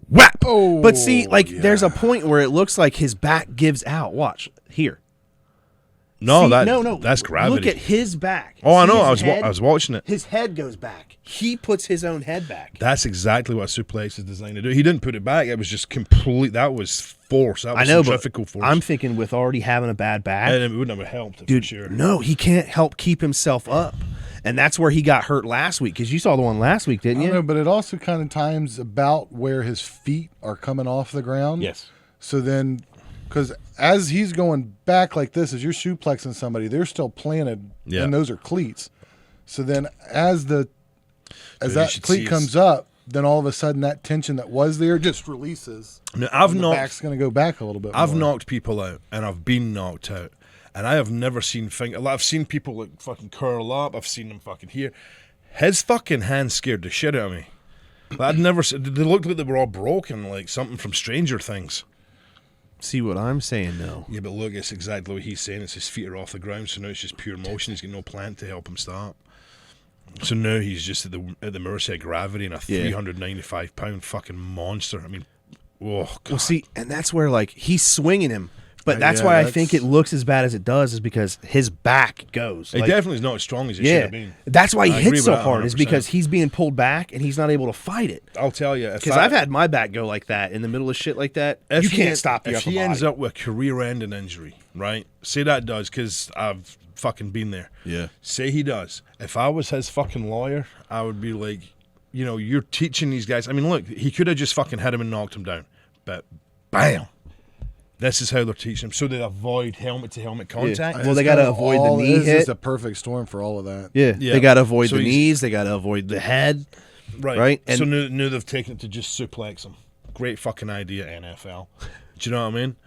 Whap! Oh, But see, like, there's a point where it looks like his back gives out. Watch. Here. No, See, no, that's gravity. Look at his back. Oh, I See know. his head? I was watching it. His head goes back. He puts his own head back. That's exactly what Suplex is designed to do. He didn't put it back. It was just complete. That was force. That was centrifugal force. I'm thinking with already having a bad back, and it wouldn't have helped, dude. for sure. No, he can't help keep himself up, and that's where he got hurt last week. Because you saw the one last week, didn't I you? don't know, but it also kind of times about where his feet are coming off the ground. Yes. So then, because as he's going back like this, as you're suplexing somebody, they're still planted, and those are cleats. So then, as that cleat comes up, then all of a sudden that tension that was there just releases. Now, the back's going to go back a little bit. I've more. knocked people out, and I've been knocked out, and I have never seen I've seen people like fucking curl up. I've seen them fucking here. His fucking hand scared the shit out of me. I'd never. They looked like they were all broken, like something from Stranger Things. See what I'm saying, though. Yeah, but look, it's exactly what he's saying. It's his feet are off the ground, so now it's just pure motion. He's got no plant to help him stop. So now he's just at the mercy of gravity and a 395-pound fucking monster. I mean, oh, God. Well, see, and that's where, like, he's swinging him. But that's why I think it looks as bad as it does is because his back goes. He definitely is not as strong as he should have been. That's why he I agree hits so with that hard is 100%. because he's being pulled back and he's not able to fight it. I'll tell you. Because I've had my back go like that in the middle of shit like that. You can't stop the upper body. If he ends up with a career-ending injury, right? Say that does, because I've fucking been there. Yeah. Say he does. If I was his fucking lawyer, I would be like, you know, you're teaching these guys. I mean, look, he could have just fucking hit him and knocked him down. But, bam. This is how they're teaching them, so they avoid helmet-to-helmet contact. Yeah. Well, they got to avoid the knee hit. It's a perfect storm for all of that. Yeah. They got to avoid the knees. They got to avoid the head. Right. And so now they've taken it to just suplex him. Great fucking idea, NFL. Do you know what I mean?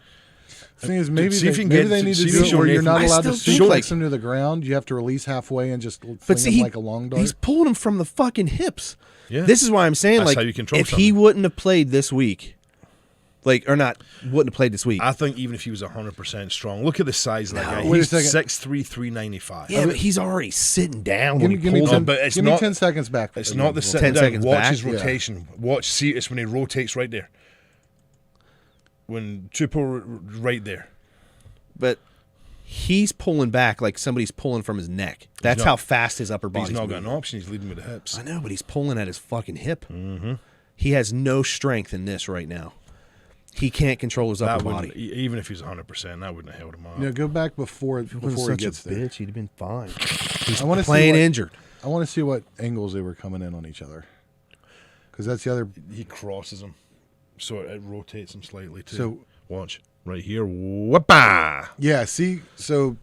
The thing is, maybe they need to do it where you're not allowed to suplex him to the ground. You have to release halfway and just fling him like a long dart. He's pulling him from the fucking hips. Yeah. This is why I'm saying, That's like, how you control if something. he wouldn't have played this week, wouldn't have played this week. I think even if he was 100% strong, look at the size of that guy. Wait He's a second. 6'3", 395. Yeah, but he's already sitting down Give when me he pulls him. But it's give not- me 10 seconds back. It's not the 10 sitting down. seconds Watch back. his rotation. Watch, see, it's when he rotates right there. When Tupo right there. But he's pulling back like somebody's pulling from his neck. That's not- how fast his upper body's He's not got moving. an option. He's leading with the hips. I know, but he's pulling at his fucking hip. Mm-hmm. He has no strength in this right now. He can't control his upper body. Even if he's 100%, that wouldn't have held him up. Go back before he gets there. Bitch, he'd have been fine. He's I want to playing injured. I want to see what angles they were coming in on each other, because that's the other. He crosses him, so it rotates him slightly too. So watch right here. Whoopah! Yeah. See. So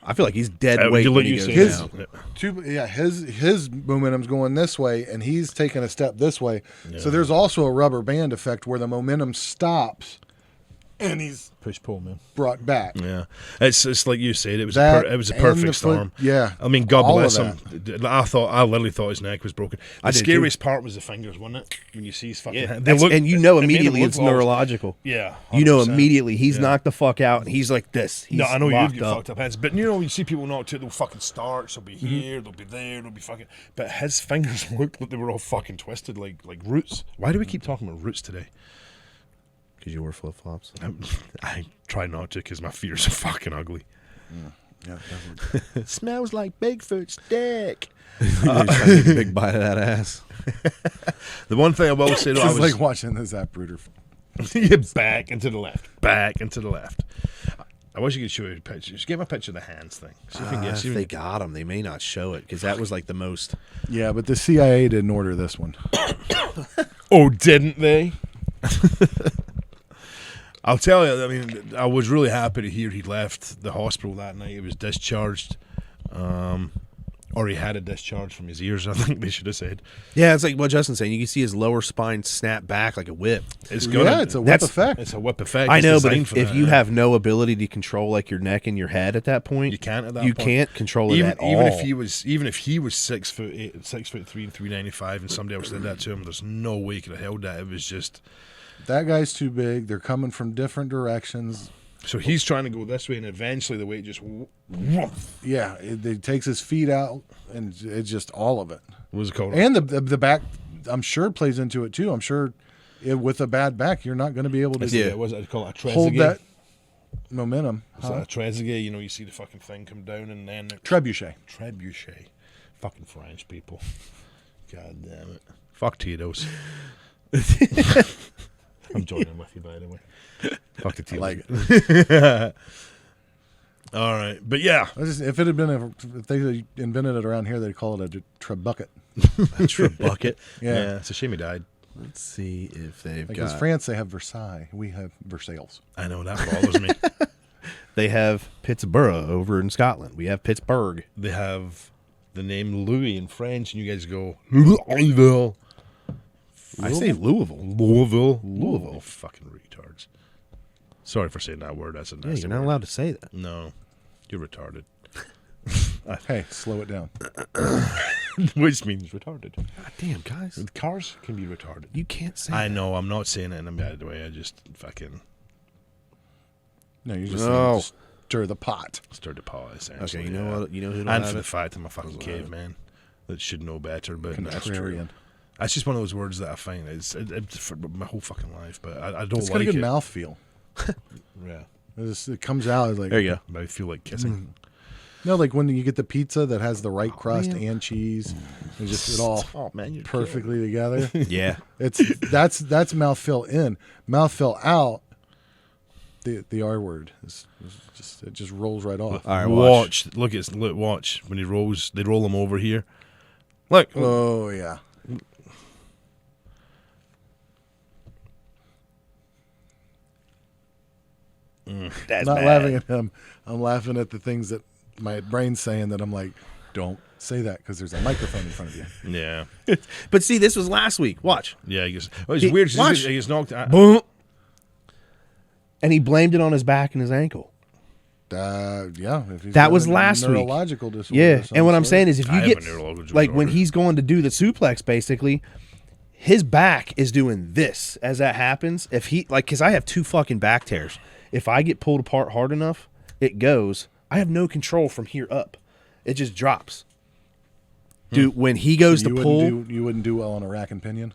I feel like he's dead weight when he goes down. his momentum's going this way, and he's taking a step this way. Yeah. So there's also a rubber band effect where the momentum stops, and he's push-pull, man, brought back. Yeah, it's like you said. It was a perfect storm. Yeah, I mean, God bless him. I literally thought his neck was broken. The scariest part was the fingers, wasn't it? When you see his fucking hand, and you know immediately it's neurological. Yeah, 100%. You know immediately he's knocked the fuck out, and he's like this. He's I know you'd get up. fucked up hands, but you know you see people knocked out, they'll fucking starch. They'll be here, they'll be there, they'll be fucking. But his fingers looked like they were all fucking twisted, like roots. Why do we keep talking about roots today? Because you wear flip flops. I try not to, because my feet are so fucking ugly. Yeah, it smells like Bigfoot's dick. Trying to take a big bite of that ass. The one thing I will say, though, I was like watching the Zapruder. Back and to the left, back and to the left. I wish you could show you a picture. Just give a picture of the hands thing. See if, if they got them, they may not show it because that was like the most. Yeah, but the CIA didn't order this one. Oh, didn't they? I'll tell you, I mean, I was really happy to hear he left the hospital that night. He was discharged. Or he had a discharge from his ears, I think they should have said. Yeah, it's like what Justin's saying. You can see his lower spine snap back like a whip. It's it's a whip effect. It's a whip effect. I It's know, but designed if for you that. have no ability to control like your neck and your head at that point, You can't at that you point. can't control it even at all. even if he was 6'3" and 395, and somebody else did that to him, there's no way he could have held that. It was just. That guy's too big. They're coming from different directions. So he's trying to go this way, and eventually the weight just. Yeah, it takes his feet out, and it's just all of it. What was it called? And the back, I'm sure, plays into it too. I'm sure with a bad back, you're not going to be able to Yeah, what was it called? A trezeguet? hold that momentum. Is that a trezeguet? You know, you see the fucking thing come down, and then Trebuchet. Trebuchet. Fucking French people. God damn it. Fuck Tito's. I'm joining with you, by the way. Fuck the I Tito's. like it. All right, but yeah. If it had been, if they invented it around here, they'd call it a trebucket. bucket. Yeah. It's a shame he died. Let's see if they've Because got. France, they have Versailles. We have Versailles. I know, that bothers me. They have Pittsburgh over in Scotland. We have Pittsburgh. They have the name Louis in French, and you guys go, Louisville. I say Louisville. Louisville. Louisville. You fucking retards. Sorry for saying that word. That's a Yeah, nasty you're not word. allowed to say that. No, you're retarded. Hey, slow it down. Which means retarded. God damn, guys. Cars can be retarded. You can't say I that. know, I'm not saying it in a bad way. I just fucking No, you're just No. saying stir the pot. stirred the pot, essentially. Okay, you know what? You know who don't And have for the it? fact I'm a fucking caveman that should know better, but that's true. Contrarian. That's just one of those words that I find it's for my whole fucking life, but I don't It's got like a good it. mouthfeel. Yeah, It comes out as like There you go. but I feel like kissing. no, like when you get the pizza that has the right crust man. and cheese, and just it all Oh man, you're perfectly together. Yeah. That's mouthfeel in, mouthfeel out. The R word is just it just rolls right off. All right, watch. Watch when he rolls. They roll him over here. Look, Oh yeah. That's Not bad. laughing at him. I'm laughing at the things that my brain's saying that I'm like, don't say that because there's a microphone in front of you. yeah, But see, this was last week. Watch. yeah. He gets. Oh, it's He- weird. 'Cause watch. He gets knocked. Boom. And he blamed it on his back and his ankle. Yeah. If he's That got was a last week. neurological disorder. Yeah. of some And what I'm sort. saying is if I you have a get, neurological like when disorder. he's going to do the suplex, basically, his back is doing this as that happens. If he, like, because I have 2 fucking back tears. If I get pulled apart hard enough, it goes. I have no control from here up. It just drops. Dude, when he goes you to wouldn't pull, you wouldn't do well on a rack and pinion.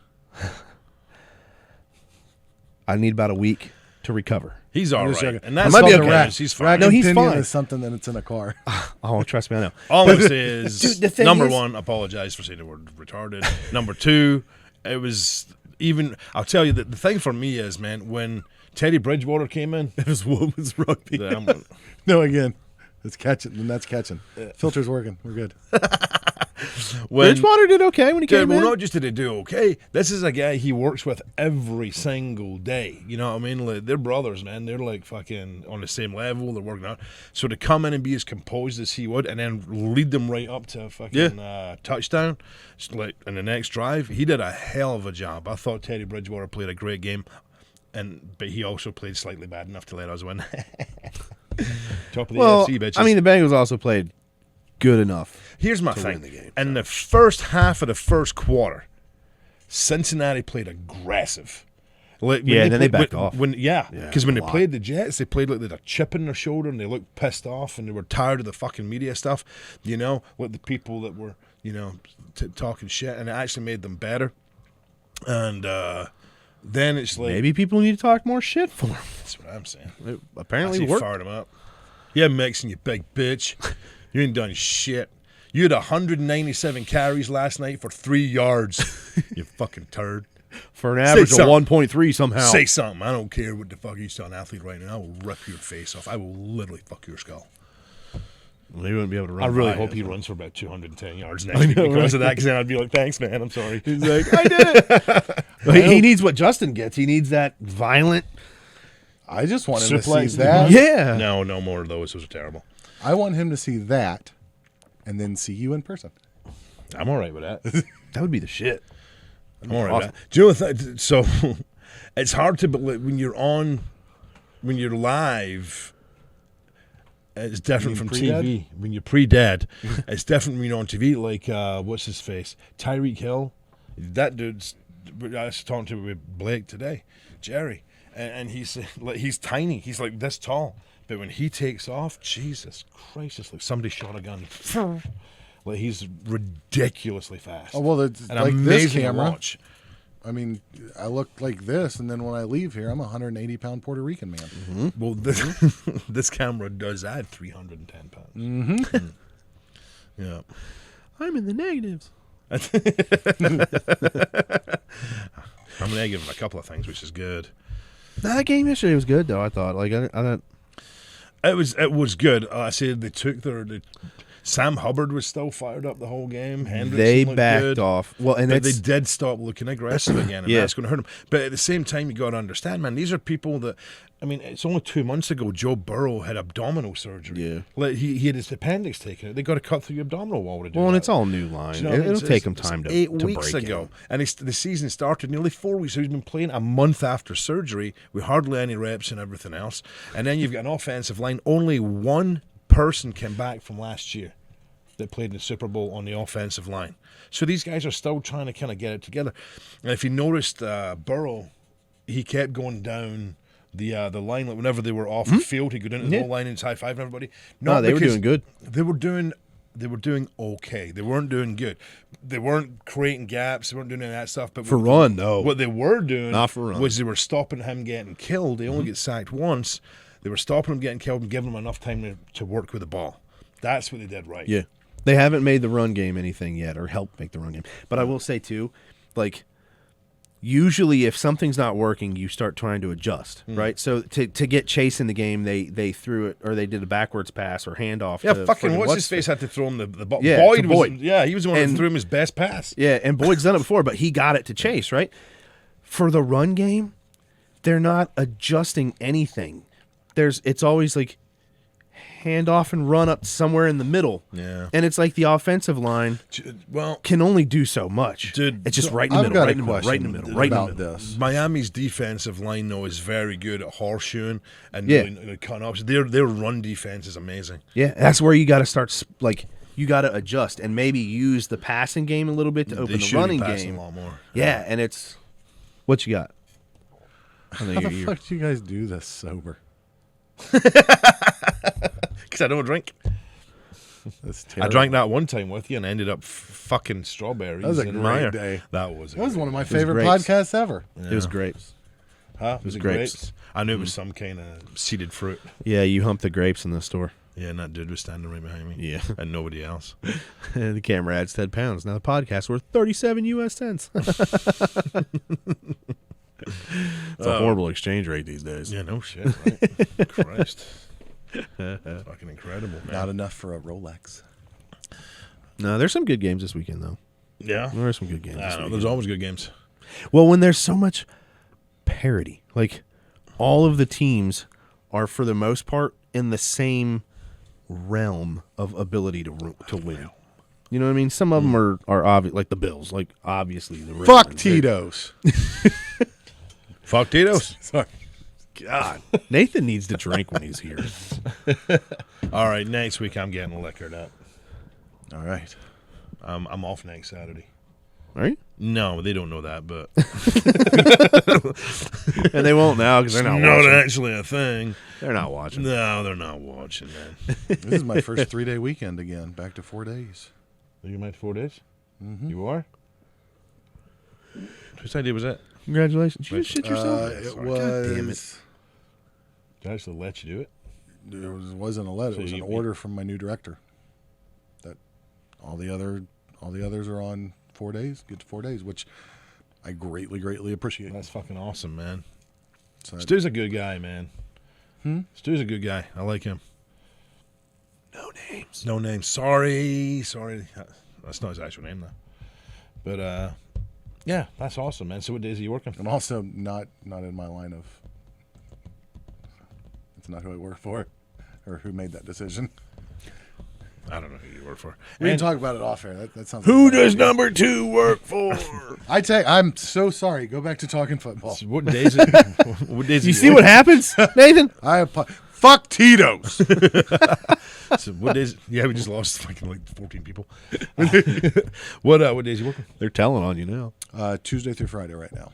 I need about a week to recover. He's all I'm just right, joking. and that's might be all okay. right. He's fine. Rack No, and he's pinion fine. is something that it's in a car. Oh, trust me, I know. All I'm saying is, Dude, the thing number is- one, apologize for saying the word retarded. Number two, it was even. I'll tell you that the thing for me is, man, when Teddy Bridgewater came in, It was women's rugby. No, again, it's catching, and that's catching. Filter's working. We're good. when Bridgewater did okay when he Dude, came well, in. not just did he do okay. This is a guy he works with every single day. You know what I mean? Like, they're brothers, man. They're like fucking on the same level. They're working out. So to come in and be as composed as he would, and then lead them right up to a fucking touchdown, just like in the next drive, he did a hell of a job. I thought Teddy Bridgewater played a great game, but he also played slightly bad enough to let us win. Top of the Well, AFC, bitches. I mean, the Bengals also played good enough. Here's my to thing. win the game, In the first half of the first quarter, Cincinnati played aggressive. Like, when Yeah, then they played- backed off. Because when they a lot. played the Jets, they played like they had a chip in their shoulder and they looked pissed off and they were tired of the fucking media stuff. You know, like the people that were, you know, talking shit, and it actually made them better. And then it's like, Maybe people need to talk more shit for him. that's what I'm saying. It apparently He worked. fired him up. Yeah, Mixon, you big bitch. You ain't done shit. You had 197 carries last night for 3 yards. You fucking turd. For an average of something. 1.3 somehow. Say something. I don't care what the fuck you saw an athlete right now. I will rip your face off. I will literally fuck your skull. Well, he wouldn't be able to run. I really by hope us. he runs for about 210 yards next week because of that. Because then I'd be like, thanks, man. I'm sorry. He's like, I did it. he needs what Justin gets. He needs that violent. I just want him to see Suplex. that. Yeah. No more of those. Those are terrible. I want him to see that and then see you in person. I'm all right with that. That would be the shit. I'm all right with that. Do you know what? So it's hard to believe when you're live. It's different from pre-dead? TV. When you're pre-dead, it's different when you're on TV. Like, what's his face? Tyreek Hill. That dude's. I was talking to with Blake today, Jerry, and he's like, he's tiny. He's like this tall. But when he takes off, Jesus Christ, it's like somebody shot a gun. Like, he's ridiculously fast. Oh, well, it's and like this amazing to camera. watch. I mean, I look like this, and then when I leave here, I'm a 180-pound Puerto Rican man. Mm-hmm. Well, this camera does add 310 pounds. Mm-hmm. Yeah. I'm in the negatives. I'm negative a couple of things, which is good. That game yesterday was good, though. I thought. Like, I thought. It was good. I said they took Sam Hubbard was still fired up the whole game. Hendrickson They looked backed good. off. Well, and But they it's did stop looking aggressive again, and Yeah. that's going to hurt them. But at the same time, you got to understand, man, these are people that, I mean, it's only 2 months ago Joe Burrow had abdominal surgery. Yeah. Like, he had his appendix taken out. They got to cut through your abdominal wall to do well, and that. it's all new line. Do you know what I mean? It'll take them time to 8 to weeks break ago, in. and the season started nearly 4 weeks. So he's been playing a month after surgery with hardly any reps and everything else. And then you've got an offensive line. Only one person came back from last year that played in the Super Bowl on the offensive line. So these guys are still trying to kind of get it together. And if you noticed, Burrow, he kept going down the line. Like, whenever they were off the field, he'd go down to the Yeah. goal line and high-five everybody. No, they were because doing good. They were doing okay. They weren't doing good. They weren't creating gaps. They weren't doing any of that stuff. But For run, though. what they were doing Not for run. was they were stopping him getting killed. They only get sacked once. They were stopping him getting killed and giving him enough time to work with the ball. That's what they did right. Yeah. They haven't made the run game anything yet or helped make the run game. But I will say, too, like, usually if something's not working, you start trying to adjust, right? So to get Chase in the game, they threw it, or they did a backwards pass or handoff. Yeah, to fucking friggin' what's-his-face had to throw him the ball. Yeah, Boyd to was, Boyd. yeah, he was the one And- that threw him his best pass. Yeah, and Boyd's done it before, but he got it to Chase, right? For the run game, they're not adjusting anything. It's always like hand off and run up somewhere in the middle. Yeah. And it's like the offensive line Well, can only do so much. Dude, it's just right in the I've middle, got right a in the middle, question right in the middle, right in the about middle. this. Miami's defensive line, though, is very good at horseshoeing and Yeah. really cutting off. Their run defense is amazing. Yeah, that's where you got to start. Like, you got to adjust and maybe use the passing game a little bit to open They the should be running passing game. a lot more. Yeah, and it's what you got. I think How the you're- fuck do you guys do this sober? Because I don't drink. That's I terrible. drank that one time with you and ended up fucking strawberries. That was a in great Meyer. day. That was. That was one of my was favorite grapes. podcasts ever. It was grapes. Huh? Was it grapes. grapes? I knew it was some kind of seeded fruit. Yeah, you humped the grapes in the store. Yeah, and that dude was standing right behind me. Yeah. And nobody else. The camera adds 10 pounds. Now the podcast worth 37 U.S. cents. It's a horrible exchange rate these days. Yeah, no shit, right? Christ. Fucking incredible, man. Not enough for a Rolex. No, there's some good games this weekend, though. Yeah. There are some good games I this don't know. weekend. There's always good games. Well, when there's so much parity, like all of the teams are, for the most part, in the same realm of ability to win. You know what I mean? Some of them are obvious, like the Bills, like obviously the Fuck Ravens. Tito's. Fuck Tito's. Sorry. God, Nathan needs to drink when he's here. All right, next week I'm getting liquored up. All right. I'm off next Saturday. Right? No, they don't know that, but And they won't now because they're not not watching. actually a thing. They're not watching. No, they're not watching, man. This is my first 3-day weekend again. Back to 4 days. You made 4 days? Mm-hmm. You are? Whose idea was that? Congratulations. You just shit yourself. It Sorry. was. God damn it. Did I actually let you do it? It wasn't a letter. So It was an you- order from my new director. That all the others are on 4 days. Get to 4 days, which I greatly appreciate. That's fucking awesome, man. So Stu's a good guy, man. Stu's a good guy. I like him. No names. No name. Sorry. That's not his actual name, though. But, yeah, that's awesome, man. So what days are you working? I'm also not in my line of. It's not who I work for, or who made that decision. I don't know who you work for. We can talk about it off air. That sounds. Who like a does bad idea. number 2 work for? I'm so sorry. Go back to talking football. So what days? What days? You see what happens, Nathan? Fuck Tito's. So what days? Yeah, we just lost fucking like 14 people. What days you working? They're telling on you now. Tuesday through Friday right now.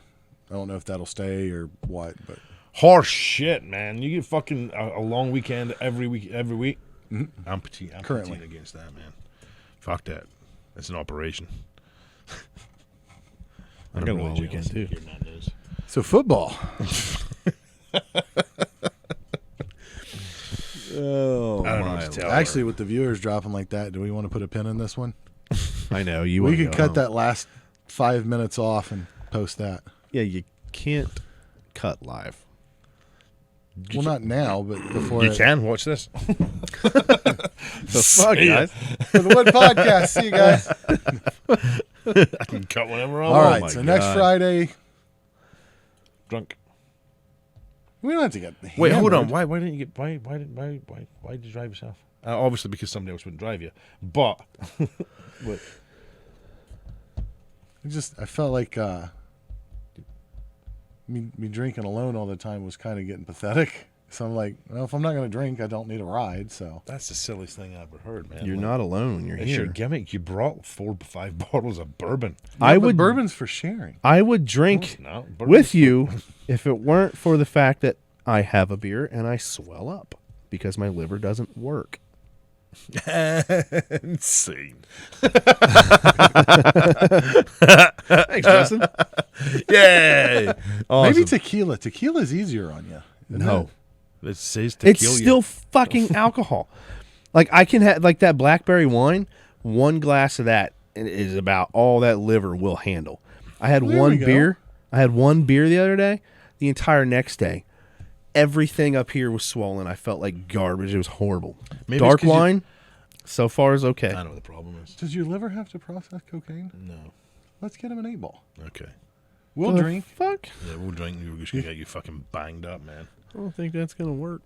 I don't know if that'll stay or what, but Horse shit, man. You get fucking a long weekend every week. Mm-hmm. I'm petite against that, man. Fuck that. That's an operation. I got a long weekend too. so football. Oh, I don't know what to tell her. Actually, with the viewers dropping like that, do we want to put a pin in this one? I know you. We wanna could go cut home. that last 5 minutes off and post that. Yeah, you can't cut live. Well, not now, but before. You can watch this. The fuck, See ya. guys. For the WUD Podcast. See you guys. I can cut whenever I All want. right, my so next God. Friday. Drunk. We don't have to get. Wait, hold on. hammered. Why didn't you get? Why did you drive yourself? Obviously, because somebody else wouldn't drive you. But I felt like me drinking alone all the time was kind of getting pathetic. So I'm like, well, if I'm not going to drink, I don't need a ride. So that's the silliest thing I ever heard, man. You're Like, not alone when you're it's your here. gimmick. You brought 4 to 5 bottles of bourbon. I Yeah, but would bourbon's for sharing. I would drink No, bourbon's with you if it weren't for the fact that I have a beer and I swell up because my liver doesn't work. insane. Thanks, Justin. Yay! Awesome. Maybe tequila. Tequila's easier on you. No. It says tequila. It's still fucking alcohol. Like I can have like that blackberry wine, one glass of that is about all that liver will handle. I had There we one go. beer. I had one beer the other day. The entire next day, everything up here was swollen. I felt like garbage. It was horrible. Maybe it's Dark 'cause you- wine, so far is okay. I know what the problem is. Does your liver have to process cocaine? No. Let's get him an 8-ball. Okay. We'll The drink. Fuck. Yeah, we'll drink. We're just gonna get you fucking banged up, man. I don't think that's gonna work.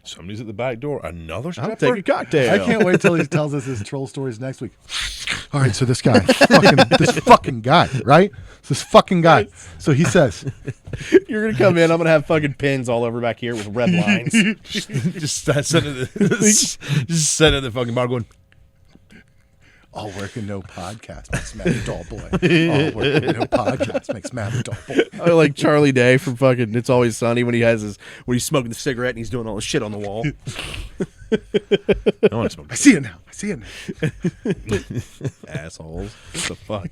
Somebody's at the back door. Another I'll stripper. take a cocktail. I can't wait till he tells us his troll stories next week. All right, so this fucking guy, right? This fucking guy. So he says, You're gonna come in. I'm gonna have fucking pins all over back here with red lines. just sit at the fucking bar going. all work and no podcast makes Matt a dull boy. All work and no podcast makes Matt a dull boy. I like Charlie Day from fucking It's Always Sunny when he's smoking the cigarette and he's doing all the shit on the wall. I want to smoke. I see it now. Assholes. What the fuck?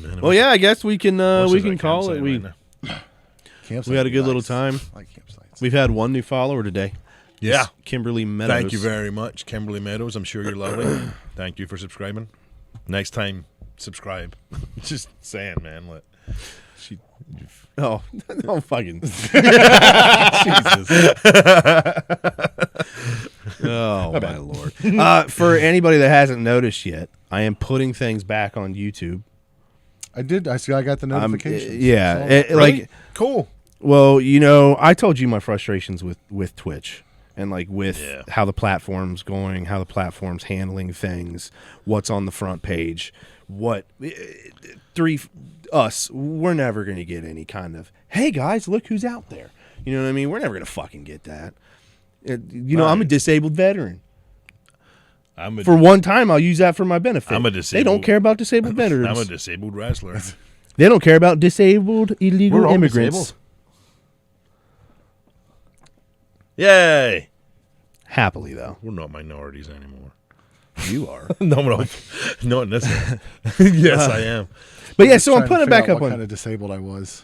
Man, Well, yeah, I guess we can what's we this can at call campsite it. We right now? Campsites we had a are good little nice. time. I like campsites. We've had one new follower today. Yeah. Miss Kimberly Meadows. Thank you very much, Kimberly Meadows. I'm sure you're lovely. Thank you for subscribing. Next time, subscribe. Just saying, man. Let she. Oh, no fucking. Jesus. Oh my lord. For anybody that hasn't noticed yet, I am putting things back on YouTube. I did. I got the notifications. Yeah, So- it- Really? like Cool. well, I told you my frustrations with Twitch and like with Yeah. how the platform's going, how the platform's handling things, what's on the front page, we're never going to get any kind of, hey guys, look who's out there. You know what I mean? We're never going to fucking get that. I'm a disabled veteran. For one time, I'll use that for my benefit. I'm a They disabled- don't care about disabled veterans. I'm a disabled wrestler. They don't care about disabled illegal We're all immigrants. disabled. Yay! Happily, though. We're not minorities anymore. You are. No, not in this one. Yes, I am. But yeah, Just so I'm trying to putting it figure back out up what on. kind of disabled I was.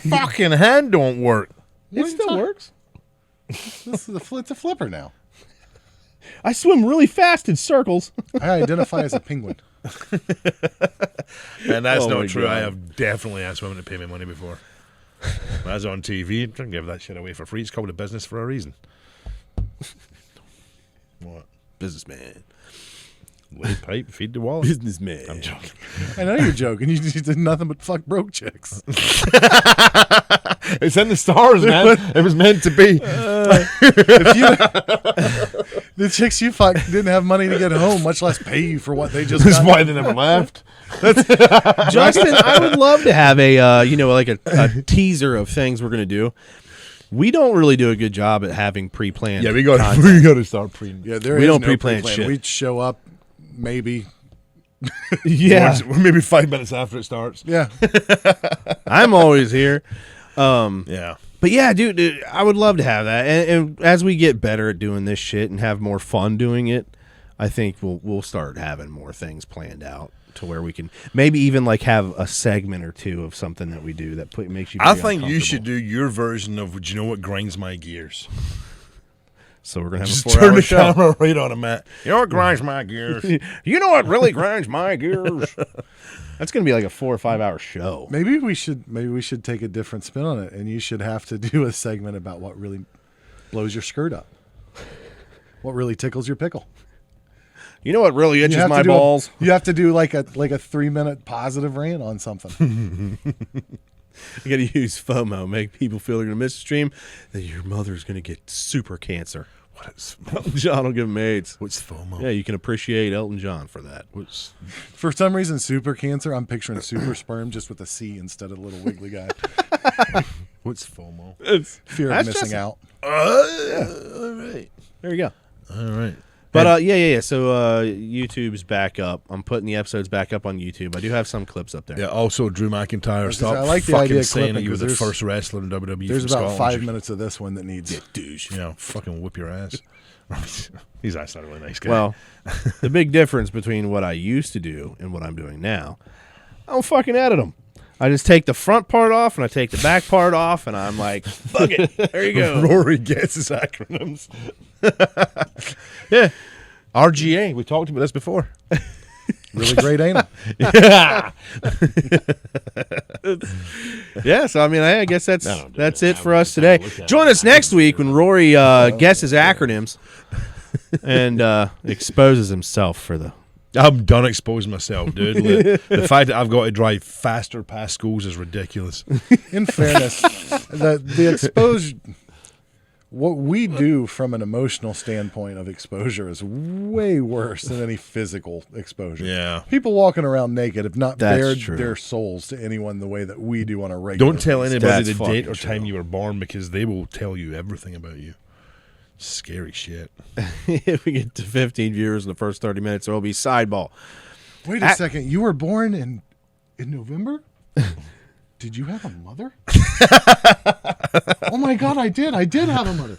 Fucking hand don't work. It still works. It's a flipper now. I swim really fast in circles. I identify as a penguin. And that's Oh my not true. I God. have definitely asked women to pay me money before. When I was on TV, don't give that shit away for free. It's called a business for a reason. What? Businessman. Lay pipe, feed the wallet. Businessman. I'm joking. I know you're joking. You just did nothing but fuck broke chicks. It's in the stars, man. It was meant to be. The chicks you fucked didn't have money to get home, much less pay you for what they just That's got. why they never left. Justin, I would love to have a a teaser of things we're gonna do. We don't really do a good job at having pre-planned. Yeah, we got content. to start pre. Yeah, there We is don't no pre-plan pre-plan. shit. We'd show up, maybe. Yeah, Or maybe 5 minutes after it starts. Yeah. I'm always here. Yeah. But yeah, dude, I would love to have that. And as we get better at doing this shit and have more fun doing it, I think we'll start having more things planned out to where we can maybe even like have a segment or two of something that we do that makes you. I very think you uncomfortable. should do your version of, do you know what grinds my gears? So we're gonna have Just a turn 4-hour the show. camera right on him, Matt. You know what grinds my gears? You know what really grinds my gears? That's gonna be like a 4 or 5 hour show. Maybe we should take a different spin on it, and you should have to do a segment about what really blows your skirt up. What really tickles your pickle. You know what really You itches have my to do balls? you have to do like a 3-minute positive rant on something. You gotta use FOMO, make people feel they're gonna miss the stream, that your mother's gonna get super cancer. What is Elton John will give him AIDS. What's FOMO? Yeah, you can appreciate Elton John for that. What's For some reason, super cancer, I'm picturing super sperm just with a C instead of a little wiggly guy. FOMO? Fear of That's missing just- out. All right. There you go. All right. But yeah. So YouTube's back up. I'm putting the episodes back up on YouTube. I do have some clips up there. Yeah, also Drew McIntyre. Stop I like the fucking idea of saying that clipping, you were 'cause the there's- first wrestler in WWE There's from about Scotland. 5 minutes of this one that needs. Douche. You know, fucking whip your ass. He's actually a really nice guy. Well, the big difference between what I used to do and what I'm doing now, I don't fucking edit them. I just take the front part off and I take the back part off, and I'm like, fuck it. There you go. Rory gets his acronyms. Yeah. RGA. We talked about this before. Really great anal. Yeah, so I mean, I guess that's don't do that's that. it for us today. Join us next week when Rory guesses acronyms and exposes himself for the. I'm done exposing myself, dude. The fact that I've got to drive faster past schools is ridiculous. In fairness, the exposure, what we do from an emotional standpoint of exposure is way worse than any physical exposure. Yeah. People walking around naked have not That's bared true. their souls to anyone the way that we do on a regular Don't tell basis. anybody That's the date fucking or time true. you were born, because they will tell you everything about you. Scary shit. If we get to 15 viewers in the first 30 minutes, there will be sideball. Wait a second. You were born in November? Did you have a mother? Oh my God, I did. I did have a mother.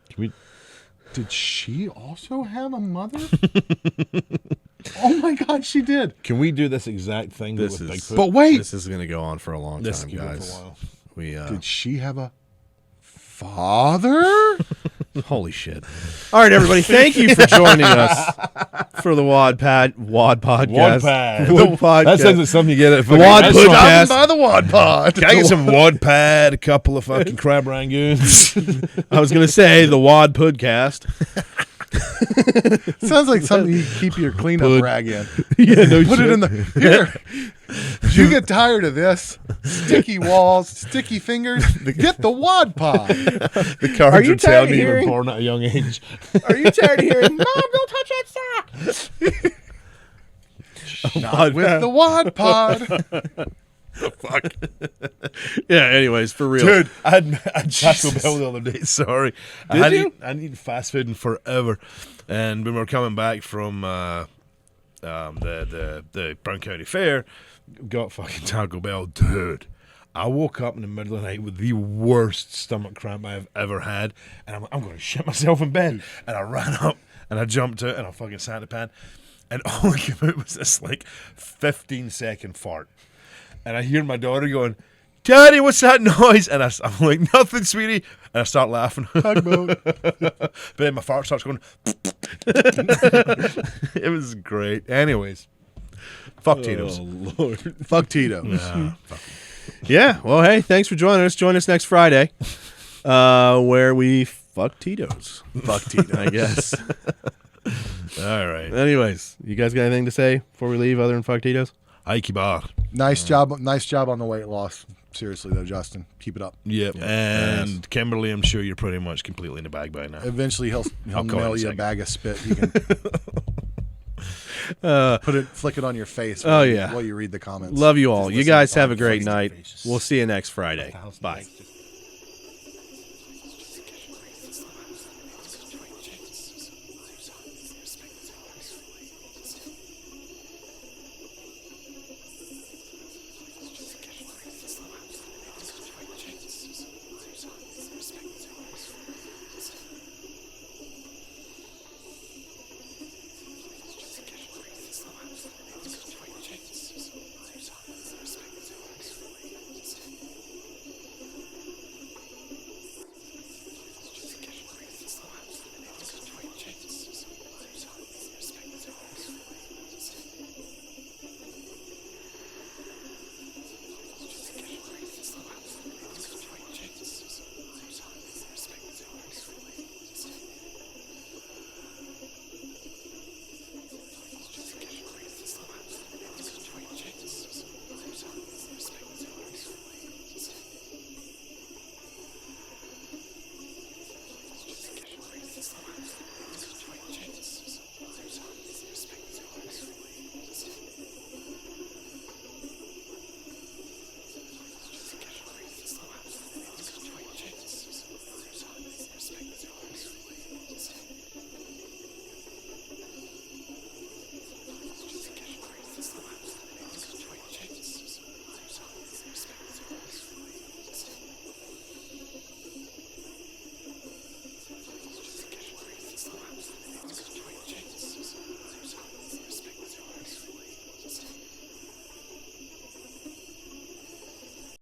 Can we? Did she also have a mother? Oh my God, she did. Can we do this exact thing This with is- Bigfoot? But wait, This is going to go on for a long This time, could go for a guys. while. We did she have a father? holy shit! All right, everybody, thank you for joining us for the WUD Podcast. Wadpad. WUD Podcast. That sounds like something you get at The WUD Podcast. By the WUD Pod. Can I get some Wadpad, a couple of fucking crab rangoons? I was going to say the WUD Podcast. Sounds like something you keep your cleanup Put- rag in. Yeah, no Put shit. it in the here. You get tired of this sticky walls, sticky fingers. Get the WUD Pod. The cards Are you are telling tired of me you were hearing- born at a young age. Are you tired of hearing, Mom, don't touch that sock? Not with the WUD Pod. Fuck. Yeah, anyways, for real. Dude, I had Taco Bell the other day. Sorry, Did you? I hadn't eaten fast food in forever, and when we were coming back from the Brown County Fair, got fucking Taco Bell, dude. I woke up in the middle of the night with the worst stomach cramp I've ever had, and I'm going to shit myself in bed. And I ran up and I jumped out and I fucking sat in the pan, and all that came out was this like 15-second fart. And I hear my daughter going, "Daddy, what's that noise?" And I'm like, "Nothing, sweetie." And I start laughing. But then my fart starts going. It was great. Anyways, fuck Tito's. Oh, Lord. Fuck Tito. Yeah. Yeah, well, hey, thanks for joining us. Join us next Friday where we fuck Tito's. Fuck Tito. I guess. All right. Anyways, you guys got anything to say before we leave other than fuck Tito's? Ike bar. Nice job on the weight loss. Seriously though, Justin, keep it up. Yep. And Kimberly, I'm sure you're pretty much completely in the bag by now. Eventually, he'll I'll call mail in a you a second. bag of spit. You can flick it on your face. Oh, while yeah. while you read the comments. Love you all. You listen guys to have a great podcasts. night. We'll see you next Friday. Bye.